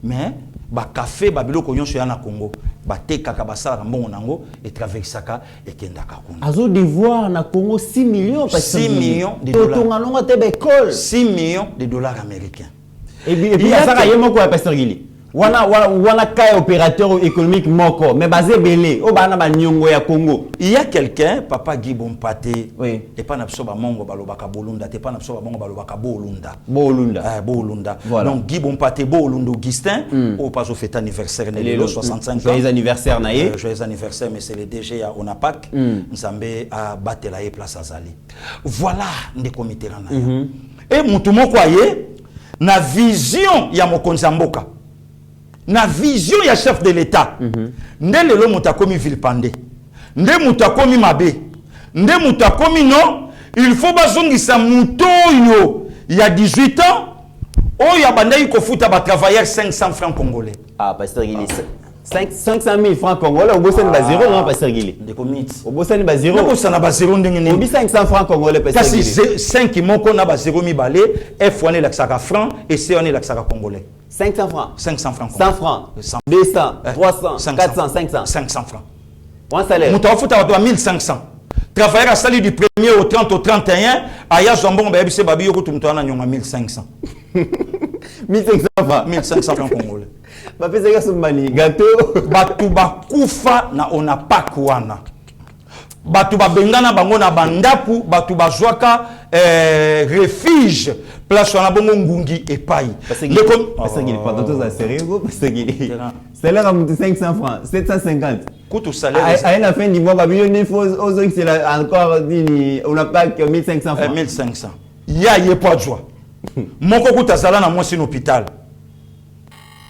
mais ba café ba biloko nyonso ya na Congo ba tekaka basala mbongo nango et traversaka et kendaka kuna azo devoir na Congo 6 millions 6 millions de dollars totonga te ba école 6 millions de dollars américains et puis ça ka yemo ko pasteur Gili wana kaya opérateur économique moko mais basé belé o bana ba nyongo ya Congo il y a quelqu'un papa Guy Bompate et pas na soba mongo balobaka bolunda te pas na soba mongo balobaka bolunda voilà. Donc Guy Bompate bolunda Augustin au pas au fête anniversaire le 65 ans joyeux anniversaire na ye joyeux anniversaire mais c'est le DG à Onapak Nzambe a batela ye place azali voilà ndé comité na et mutu moko aye na vision ya mokonzi mboka na vision ya chef de l'État nde lelo muta komi vilpande nde muta komi mabe nde muta komi non il faut bazongisa muto yo ya 18 ans o ya bandai ko futa ba travailleurs 500 francs congolais pasteur Gili 500 000 francs congolais au bossani ba zéro non pasteur Gili de commit au bossani ba zéro au bossana ba zéro ndenge ni 500 francs congolais pasteur Gili kasi 5 moko na ba zéro mi balé F one la saka francs et C one la saka congolais 500 francs 500 francs 100 francs 200 300 400 500 francs un salaire muta futa ba 1500 travailleur a sali du 1er au 30 au 31 aya zombon ba yebise babi yoko tumto na nyonga 1500 1500 francs congolais ba pesa ka sombani gâteau batu bakufa na ona pakwana batu bengana bango na bandapu batu bazwaka refuge place wana bongo ngungi epai parce qu'il pas d'autres à sérieux parce qu'il salaire à 500 francs 750 coûte au salaire à la fin du mois il faut c'est encore dit on n'a pas que 1500 francs 1500 ya yepo joie moko kuta sala na mwasi hôpital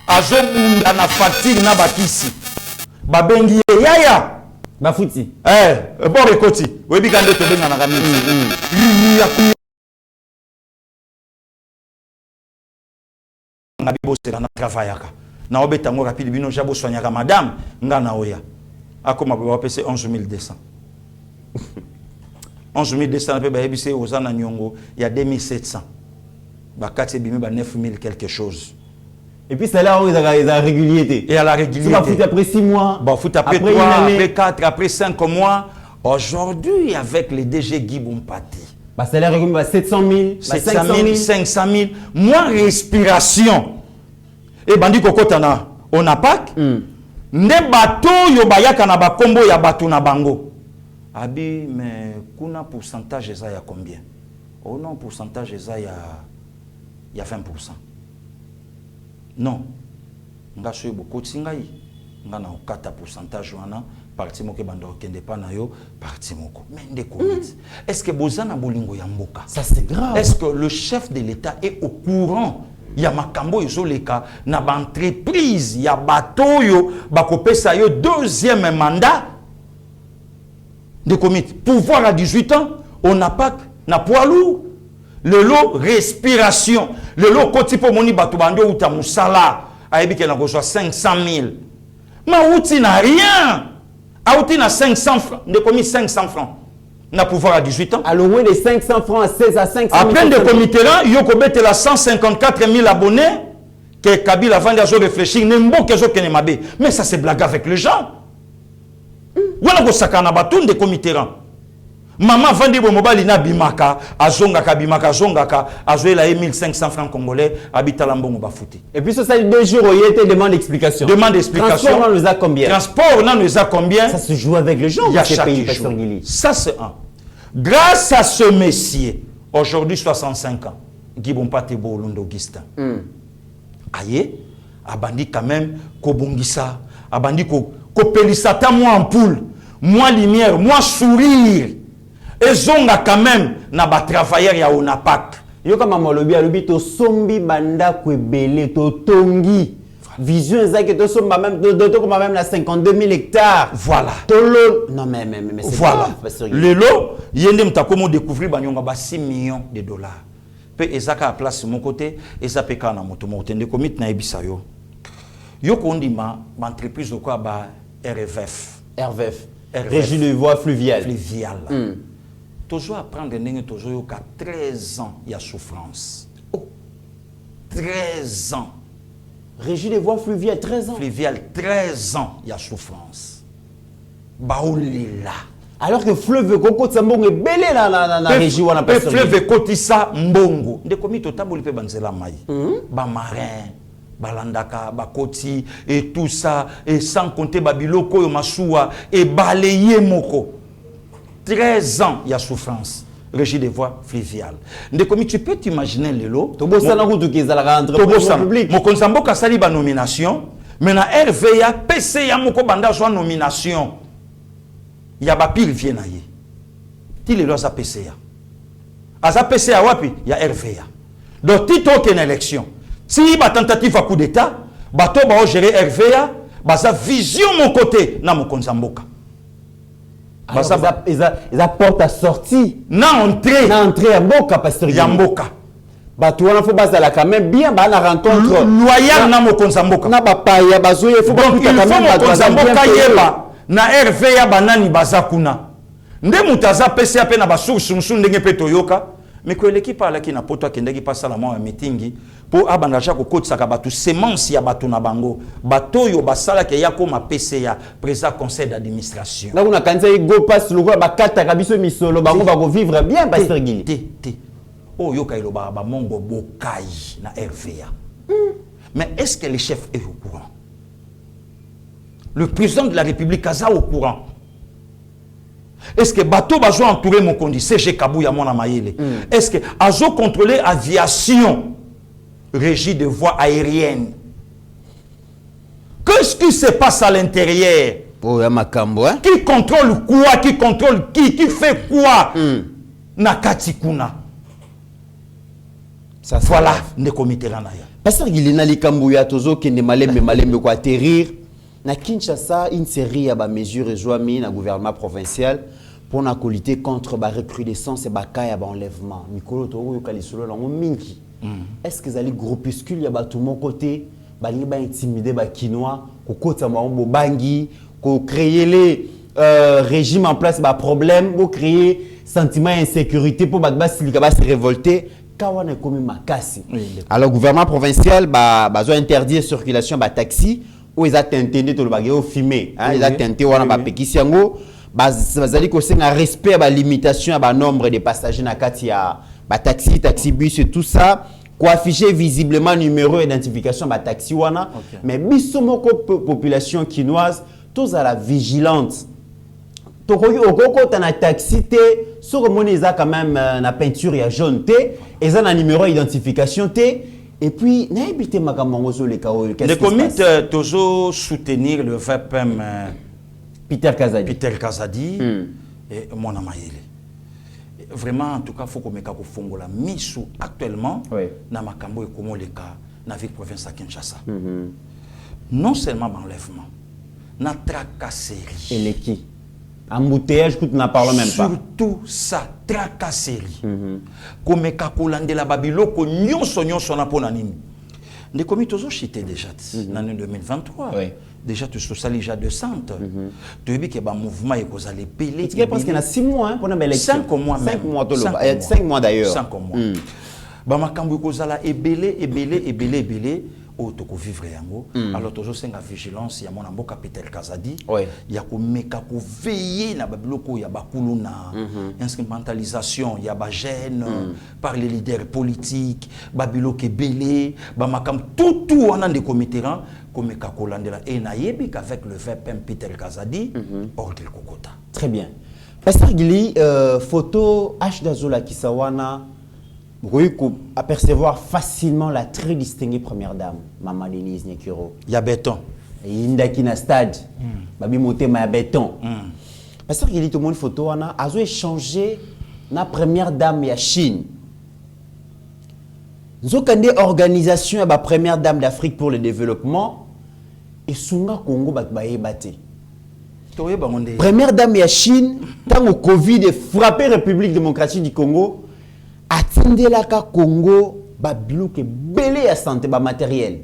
azobunda na fatigue na bakisi babengi yaya bafuti bon rekoti webi kande to benga na kamiti na bibosela na travaillaka na obeta ngo rapide bino jabo soignaka madame nga na oya akoma ba pese 11200 11200 pe ba ebise ozana nyongo ya 2700 ba kati bimi ba 9000 quelque chose. Et puis c'est là où ils ont régulier. Et à la régularité. Tu vas foutre après 6 mois. Bon, foutre après 3, après 4, après 5 mois. Aujourd'hui, avec les DG Guy Bompati. Bah, c'est là régulier, 700 000, 700 000, 500 000. Moins respiration. Et bandi kokotana, on a pas. Ne bateau yo bayaka na bakombo ya bateau na bango. Abi, mais kuna pourcentage eza ya combien? Oh non, pourcentage eza ya 20%. Non. Nga soye boko tsingai. Nga na okata pourcentage wana parti moko bando kende pa na yo parti moko. Mais ndeko est-ce que bozana bolingo ya mboka? Ça c'est grave. Est-ce que le chef de l'État est au courant? Ya makambo yozoleka na ba entreprise ya bato yo bakopesa yo deuxième mandat de comité. Pouvoir à 18 ans, on n'a pas na poids lourd. Le lot respiration. Le lot koti po moni batu bando uta musala. Ayebi ke na reçoit 500 000. Ma outi n'a rien. A outi na 500 francs. De commis 500 francs. Na pouvoir à 18 ans. Alors oui, les 500 francs à 16 à 500 000. Après de comité là, yoko bete la 154 000 abonnés. Que Kabila avant de réfléchir. Nembo kezo kene mabe. Mais ça c'est blague avec les gens. Voilà ko sakana batun de comité là. Maman vandi bo mobile na bimaka azonga ka bimaka zongaka azoela 1500 francs congolais habita lambongo bafuti. Et puis ça 2 jours il te demande explication. Demande explication. Transport on nous a combien? Transport on nous a combien? Ça se joue avec les gens. Il y a chaque jour. Ça c'est un. Grâce à ce messier, aujourd'hui 65 ans, Guy Bompati Bolundo Augustin. Aye, abandi quand même kobongisa, abandi ko pelisata moi en poule, moi lumière, moi sourire. Et zonga quand même na ba travailleur ya onapak. Yo kama molobi alobi to sombi banda kwebele to tongi. Vision ezaki to somba même to comme même na 52 000 hectares. Voilà. Tolo non mais c'est voilà. Le lot yende mtakomo découvrir banyonga ba 6 millions de dollars. Pe ezaka à place mon côté ezapeka na moto mo tende komit na ebisa yo. Yo kondima ba entreprise ko ba RVF. Régie de voie fluviale. Toujours apprendre toujours qu'à 13 ans il y a souffrance. 13 ans. Régie des voies fluviales 13 ans. Fluviale 13 ans il y a souffrance. Baoulila. Alors que fleuve Koko Tsambongo est belé na régie wana pasteur. Fleuve Kotisa Mbongo. De komi to taboli pe banzela mai. Ba marin, balandaka, bakoti et tout ça et sans compter babiloko yo masuwa et balayer moko. 13 ans, il y a souffrance. Régie des voies fluviales. Tu peux t'imaginer le lot. Mon konsamboka sali ba nomination. Mais na RVA, PCA, moko banda joa nomination. Il y a ba pile viena ye. Ti le lois à PCA. Asa PCA wapi, il y a RVA. Donc, ti toke une élection. Si ba tentative à coup d'état, bato ba gérer RVA, ba sa vision mon côté na mon konsamboka. Ils apportent à sortie. Na entrée à Mboka, pasteur. Yamboka. Bato wana faut bazala quand même bien ba na rencontre loyal na mokonza mboka. Na bapa ya bazo il faut pas tout quand même mokonza mboka yeba na RV ya banani bazakuna. Nde mutaza PCA pe na basource ndenge pe toyoka. Mais que l'équipe ala ki na poto akendaki pa sala mo meeting pour abanda cha ko kotisa ka batu semence ya batu na bango. Bato yo basala ke ya koma PCA président conseil d'administration. Na kuna kanza go passe le ba kata kabiso misolo bango ba go vivre bien pasteur Gili. Oh yo kailo ba mongo bokai na RVA. Mais est-ce que le chef est au courant? Le président de la République Kaza au courant? Est-ce que bateau bazo entouré mon condi CG Kabouya mona mayele? Est-ce que azo contrôler aviation régie de voies aériennes? Qu'est-ce qui se passe à l'intérieur? Oh, ya makambo, hein? Qui contrôle quoi? Qui contrôle qui? Qui fait quoi? Nakati kuna. Ça, voilà, ne comité là. Pasteur Guilina Likambouya tozo kende malembe ko atterrir na Kinshasa une série de mesures joami na gouvernement provincial pour na lutter contre ba recrudescence et ba cas ya ba enlèvement. Mikolo to yo kalisolo la mingi. Est-ce que les groupuscules ya ba tout mon côté ba li ba intimider ba kinois ko kota ma bo bangi ko créer les régimes en place ba problème pour créer sentiment d'insécurité pour ba silika ba se révolter. Alors, le gouvernement provincial va interdire la circulation de taxi où ils ont tenté de filmer. Ils ont tenté de faire un respect à la limitation à nombre de passagers dans le taxi, taxi bus et tout ça. Pour afficher visiblement le numéro d'identification de taxi. Mais la population quinoise, tous à la vigilance. Au taxi, sur le quand même la peinture jaune, et ça un numéro d'identification, et puis n'a habité ma les le comité toujours soutenir le VPM Peter Kazadi et mon amayele. Vraiment en tout cas faut qu'on mette au fond la mise actuellement na makambo et comment les cas na ville province à Kinshasa. Non seulement l'enlèvement, na tracasserie. Et les qui? Embouteillage, tu n'en parles même pas. Surtout ça, tracasserie. Comme Kakolande la Babylone, qu'on nyon son aponanime. Les comités ont chité déjà en l'année 2023. Déjà, tu as déjà 200. Tu as vu qu'il y a un mouvement et qu'on allait payer. Tu parce qu'il y a 6 mois pour une élection. 5 mois même. 5 mois d'ailleurs. 5 mois. Bah, ma cambo qu'on allait ébélé. Au toko vivre yango alors toujours c'est la vigilance ya mona mboka Peter Kazadi ya ko meka ko veiller na babiloko ya bakuluna instrumentalisation ya ba jeune par les leaders politiques babiloko belé ba makam tout on a des comités ko meka ko landela et na yebi qu'avec le VPM Peter Kazadi ordre kokota. Très bien. Pasteur Gili, photo H Dazola Kisawana. Vous pouvez apercevoir facilement la très distinguée première dame, Maman Denise Nyekiro. Il y a béton. Il y a un stade. Babi monté ma béton. Parce qu'il y a une photo, on a échangé la première dame de Chine. Nous avons une organisation de la première dame d'Afrique pour le développement et Sunga Congo Bakbaye Bate. Première dame de Chine, tant que Covid a frappé la République démocratique du Congo. Atindelaka Congo ba bloqué belé à santé ba matériel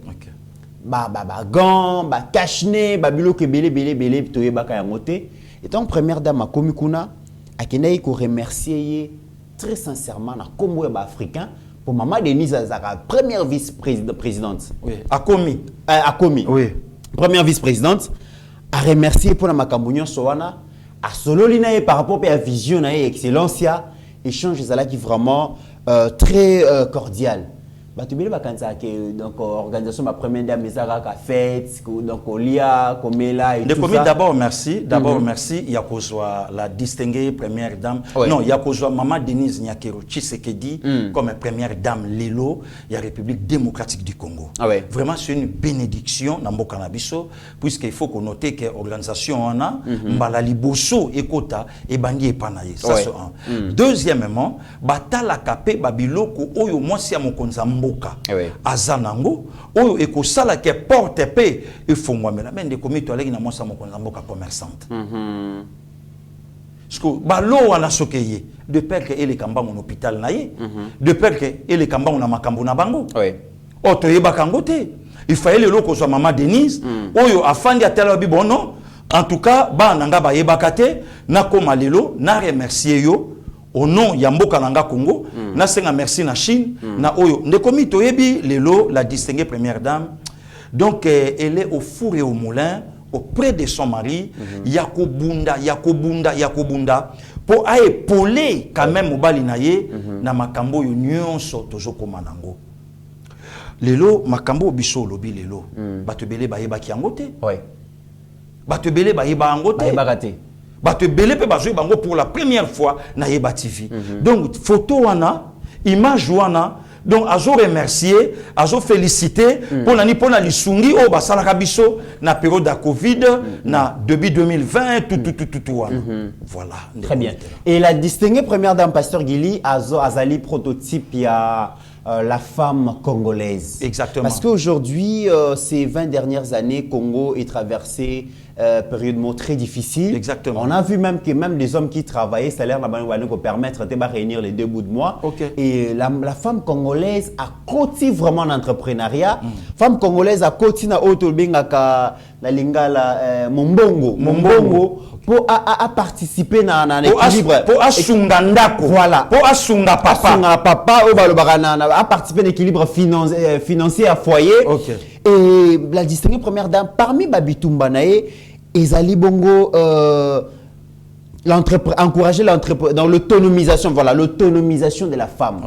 ba gants ba cache-nez ba bloqué belé toye ba ka moté et tant première dame a komi kuna akendai ko remercier très sincèrement na Congo ba africain pour Maman Denise Azara première vice-présidente akomi oui première vice-présidente a remercier pour la makambunyo sowana a sololina par rapport à la vision na excellencia échange qui vraiment très cordial. Donc organisation ma première dame Mizaraka fête donc Olia Komela et tout ça. D'abord merci il y a soit la distinguée première dame non il y a soit Maman Denise Nyakiro Tshisekedi comme première dame Lelo il y a République démocratique du Congo. Vraiment c'est une bénédiction dans Mboka na biso puisqu'il faut qu'on note que organisation on a mbala liboso ekota et bandi epanaye ça c'est un. Deuxièmement batala kapé babiloko oyo mwasi ya mokonza azanango oyo ekosala ke porte pe efongwamela mais ndeko mito aleki na mwasa mokonza mboka commerçante parce que balo wana sokeye de peur que ele kamba mon hôpital naye de peur que ele kamba na makambo na bango oto yebaka ngote il fallait le loko so Maman Denise oyo afandi atala bibono en tout cas ba nanga ba yebaka te na koma lelo na remercier yo au nom ya mboka nanga Congo na senga merci na Chine na oyo ndeko mito yebi lelo la distinguée première dame donc elle est au four et au moulin auprès de son mari yakobunda pour épauler quand même mobali na ye na makambo yo nyonso tozokoma nango lelo makambo biso lobi lelo bato belé ba yeba ki yango te bato belé ba yeba yango te bato belé pe bazoi bango pour la première fois na Yeba TV. Donc photo wana, image wana, donc azo remercier, azo féliciter pour nani pour na lisungi o basala kabiso na période de Covid na début 2020 tout wana. Voilà. Très bien. Et la distinguée première dame pasteur Guili azali prototype ya la femme congolaise. Exactement. Parce qu'aujourd'hui, ces 20 dernières années, Congo est traversé période très difficile. Exactement. On a vu même que même les hommes qui travaillaient, salaire pour permettre de réunir les 2 bouts de mois. Et la femme congolaise a continué vraiment l'entrepreneuriat. Femme congolaise a continué à la lingala Mombongo pour participer à l'équilibre. Pour asunga ndako. Voilà. Pour asunga papa. Asunga papa à participer à l'équilibre financier à foyer. Et la distinguée première dame, parmi Babitumba Nae, Ezali Bongo, encourager l'entreprise dans l'autonomisation, voilà, l'autonomisation de la femme.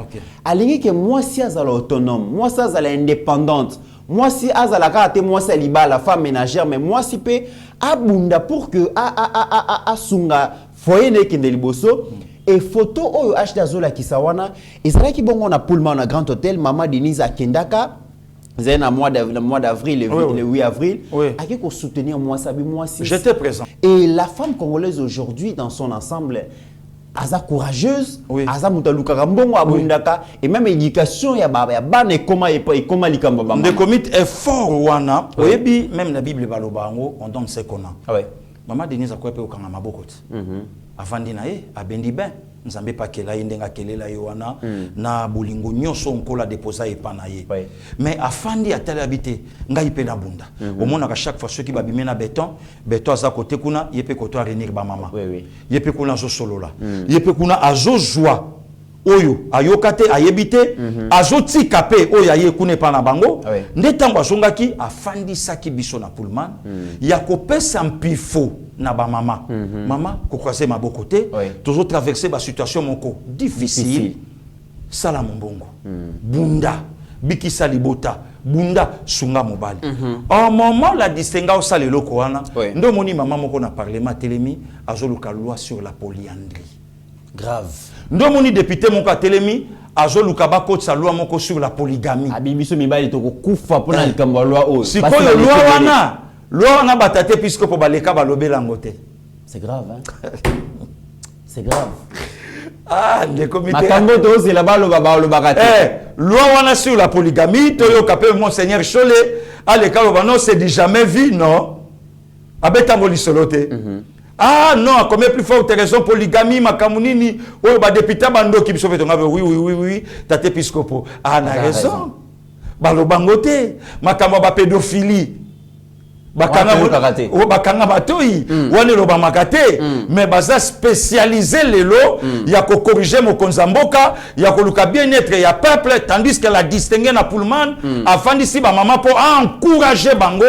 Aligné que moi si elle autonome, moi si elle est indépendante, moi si elle a carte, moi si elle la femme ménagère, mais moi si peut abunda pour que asunga foyer ne kindeliboso. Et photo oyo Ashdazola Kisawana, Ezali ki bongo na Pullman na Grand Hôtel, Maman Denise à Kendaka. C'est le mois d'avril, le 8 avril, à qui soutenir moi, ça moi aussi. J'étais présent. Et la femme congolaise aujourd'hui, dans son ensemble, elle est courageuse, elle est mutaluka rambongo abundaka, et même éducation, il y a ban et comment likamba. De commit effort wana, oyebi même la Bible balobango, on donne ce qu'on a. Maman Denise a quoi pe okanga mabokot. Avant dinae, abendi ben. Nzambe pa kela yendenga kelela yowana na bolingo nyonso onkola déposa epana ye. Mais afandi atali habité ngai pe na bunda. Omona ka chaque fois ceux qui babimé na béton aza côté kuna yepe koto renir ba mama. Yepe kuna zo solola. Yepe kuna azo joie. Oyo ayokate ayebite azo tika pe oyo aye kuna pa na bango. Ndetango azongaki afandi saki biso na Pullman ya kopesa mpifo na ba mama. Mama ko croiser ma côté toujours traverser ba situation moko difficile. Sala mbongo. Bunda bikisa libota. Bunda sunga mobali. En moment la distinga au sale loko wana. Ndo moni maman moko na parlement telemi azoluka loi sur la polyandrie. Grave. Ndo moni député moko telemi azoluka ba kotsa loi moko sur la polygamie. Abibiso mibali to kufa pona likambo loi o. Sikoyo loi wana. Loi wana batate puisque pour baleka balobela ngote. C'est grave hein. C'est grave. Ah, les comités. Makambo to c'est là-bas le bagate. Loi wana sur la polygamie, toyo kapé monseigneur Cholet, à l'école non c'est du jamais vu non. Abeta moli soloté. Ah non, comme plus forte raison polygamie makamunini, oyo ba député bando ki biso fetonga oui, tate episcopo. Ah na raison. Balobangote, makambo ba pédophilie. Bakanga batoi wane loba makate mais baza spécialisé lelo ya ko corriger mo konzamboka ya ko luka bien-être ya peuple tandis que la distinguer na Pullman afandi si ba maman pour encourager bango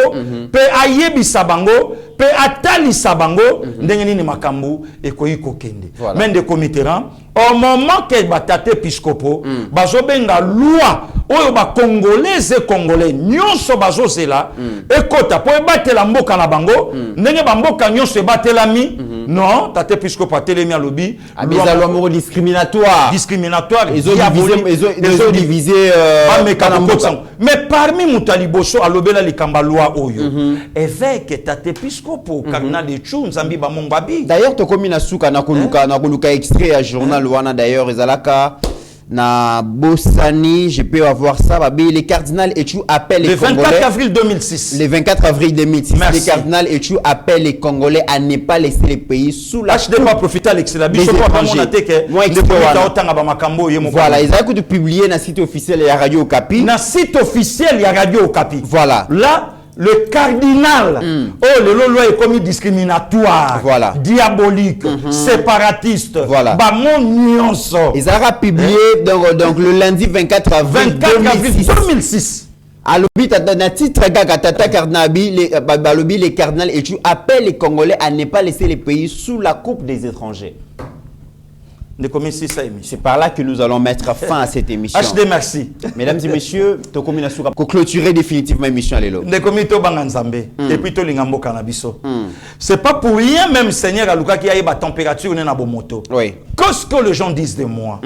pe ayebisa bango pe atalisa bango ndenge nini makambu ekoyi kokende mais de comiteran au moment que batate episcopo bazobenga loi oyo ba congolais et congolais nyonso bazozela ekota po batela mboka na bango ndenge bamboka nyonso batelami non tate episcopo atelemi alobi loi moko discriminatoire ils ont divisé mais parmi mutaliboso alobela likamba loi oyo évêque tate episcopo cardinal de Tchou Nzambi ba Mongbabi. D'ailleurs to komi na suka na koluka extrait à journal wana d'ailleurs ezalaka na Bossani, je peux avoir ça. Les cardinals Etchou appellent les Congolais. Le 24 avril 2006. Le 24 avril 2006. Merci. Les cardinals Etchou appellent les Congolais à ne pas laisser les pays sous la coupe. Pas profiter à l'excellence. Voilà, ils ont publié dans le site officiel de Radio Okapi. Dans le site officiel de Radio Okapi. Voilà. Là, le cardinal, oh, le loi est commis discriminatoire, voilà, diabolique, séparatiste, voilà. Bah, mon nuance. Ils ont publié donc le lundi 24 avril 2006. À l'obit, dans le titre, les cardinals et tu appellent les Congolais à ne pas laisser les pays sous la coupe des étrangers. C'est par là que nous allons mettre fin à cette émission. HD, merci. Mesdames et messieurs, pour clôturer définitivement l'émission à l'élo. Et puis Tolingambo Cannabiso. C'est pas pour rien même Seigneur Aluka qui a eu la température dans la moto. Oui. Qu'est-ce que les gens disent de moi?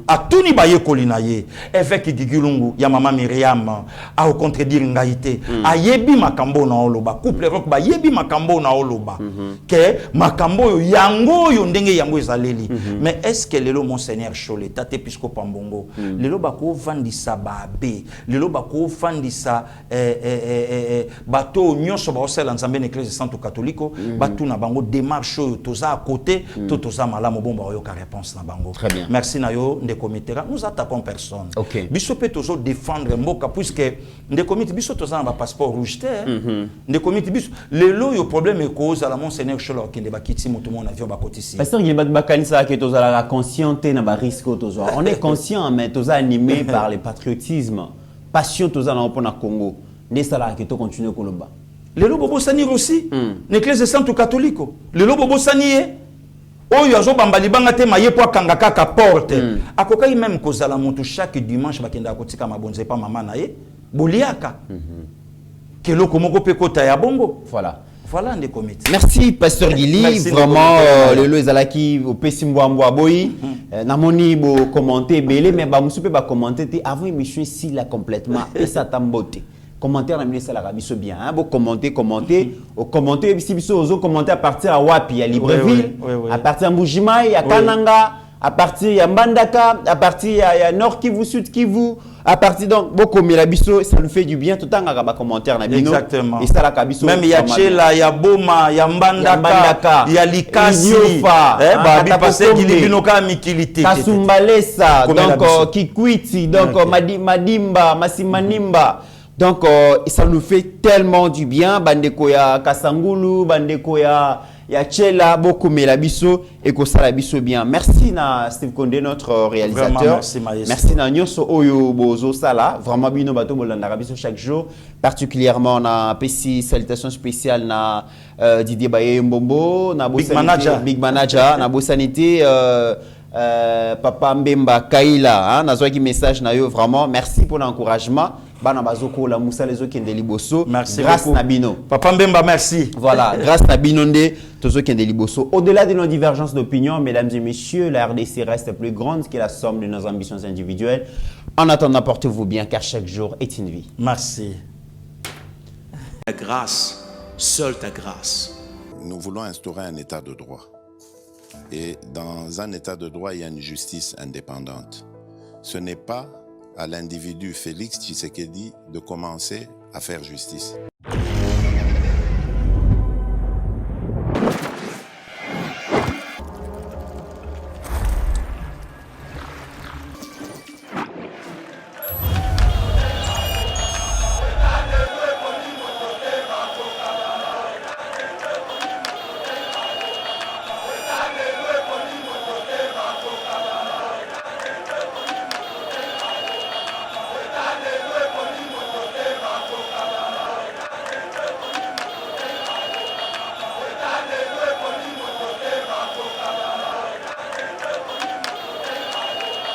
À tout ni baye kolinaye, avec Gigulungu, ya mama Myriam, à au contredire ngaïté, à yebi makambo na oloba, couple rock ba yebi makambo na oloba, que makambo yango yondenge yango ezaleli. Mais est-ce que lelo mon Seigneur Chole, tate pisco pambongo, lelo bako vandisa babe, lelo bako vandisa bateau nyonso ba osela nzambe na église sainte catholique, batou na bango démarche toza à côté, toza malamu bomba yo réponse na bango. Très bien. Merci Nayo de comité. Nous attaquons personne. OK. Biso peut toujours défendre Mboka puisque de comité biso toza na passeport rouge terre. De comité biso le lo yo problème est cause à la monseigneur Cholo qui ne ba kiti mutu mon avion ba kotisi. Pasteur Gilbert Bakanisa que toza la consciente na ba risque toza. On est conscient mais toza animé par le patriotisme, passion toza na pona Congo. Ne sala que to continuer koloba. Le lo bobo sani aussi. L'église sainte catholique. Le lo bobo sani oyo azo bambali banga te maye po kanga kaka porte akokai même kozala mutu chaque dimanche bakenda kotika mabonze pa mama na ye boliaka keloko moko pe kota ya bongo. Voilà des comités. Merci Pasteur Gili. Merci vraiment le lo ezalaki au pesimboambo aboyi namoni bo commenter belé mais ba musupe ba commenter te avant émission ici là complètement et ça tambote. Commentaire na ministre la rabiso bien hein bo commenter au commenter si biso ozo commenter à partir à Wapi à Libreville à partir à Mbujimai à Kananga à partir à Mbandaka à partir à Nord Kivu Sud Kivu à partir donc beaucoup mais la biso ça nous fait du bien tout le temps à commentaire na bino. Exactement. Et ça la kabiso même il y a Chela il y a Boma il y a Mbandaka il y a Likasi ba bi passer Gilibino ka mikilité Kasumbalesa donc Kikwiti donc Madimba Masimanimba. Donc, ça nous fait tellement du bien. Bandeko ya Kasangulu, bandeko ya Chela, beaucoup mais la biso et que ça la biso bien. Merci na Steve Condé, notre réalisateur. Vraiment, merci Maïs. Merci na Nyoso Oyo Bozo Sala. Vraiment bino bato bolanda biso chaque jour. Particulièrement na PC salutation spéciale na Didier Baye Mbombo, na Big Manager, na Bosanité. Papa Mbemba Kaila, hein, nazwaki message na yo vraiment merci pour l'encouragement. Bana bazoko la Moussa les autres qui liboso. Merci grâce beaucoup. Nabino. Papa Mbemba merci. Voilà, grâce Nabino nde tozo qui liboso. Au-delà de nos divergences d'opinion, mesdames et messieurs, la RDC reste plus grande que la somme de nos ambitions individuelles. En attendant, portez-vous bien car chaque jour est une vie. Merci. Ta grâce, seule ta grâce. Nous voulons instaurer un état de droit. Et dans un état de droit, il y a une justice indépendante. Ce n'est pas à l'individu Félix Tshisekedi de commencer à faire justice.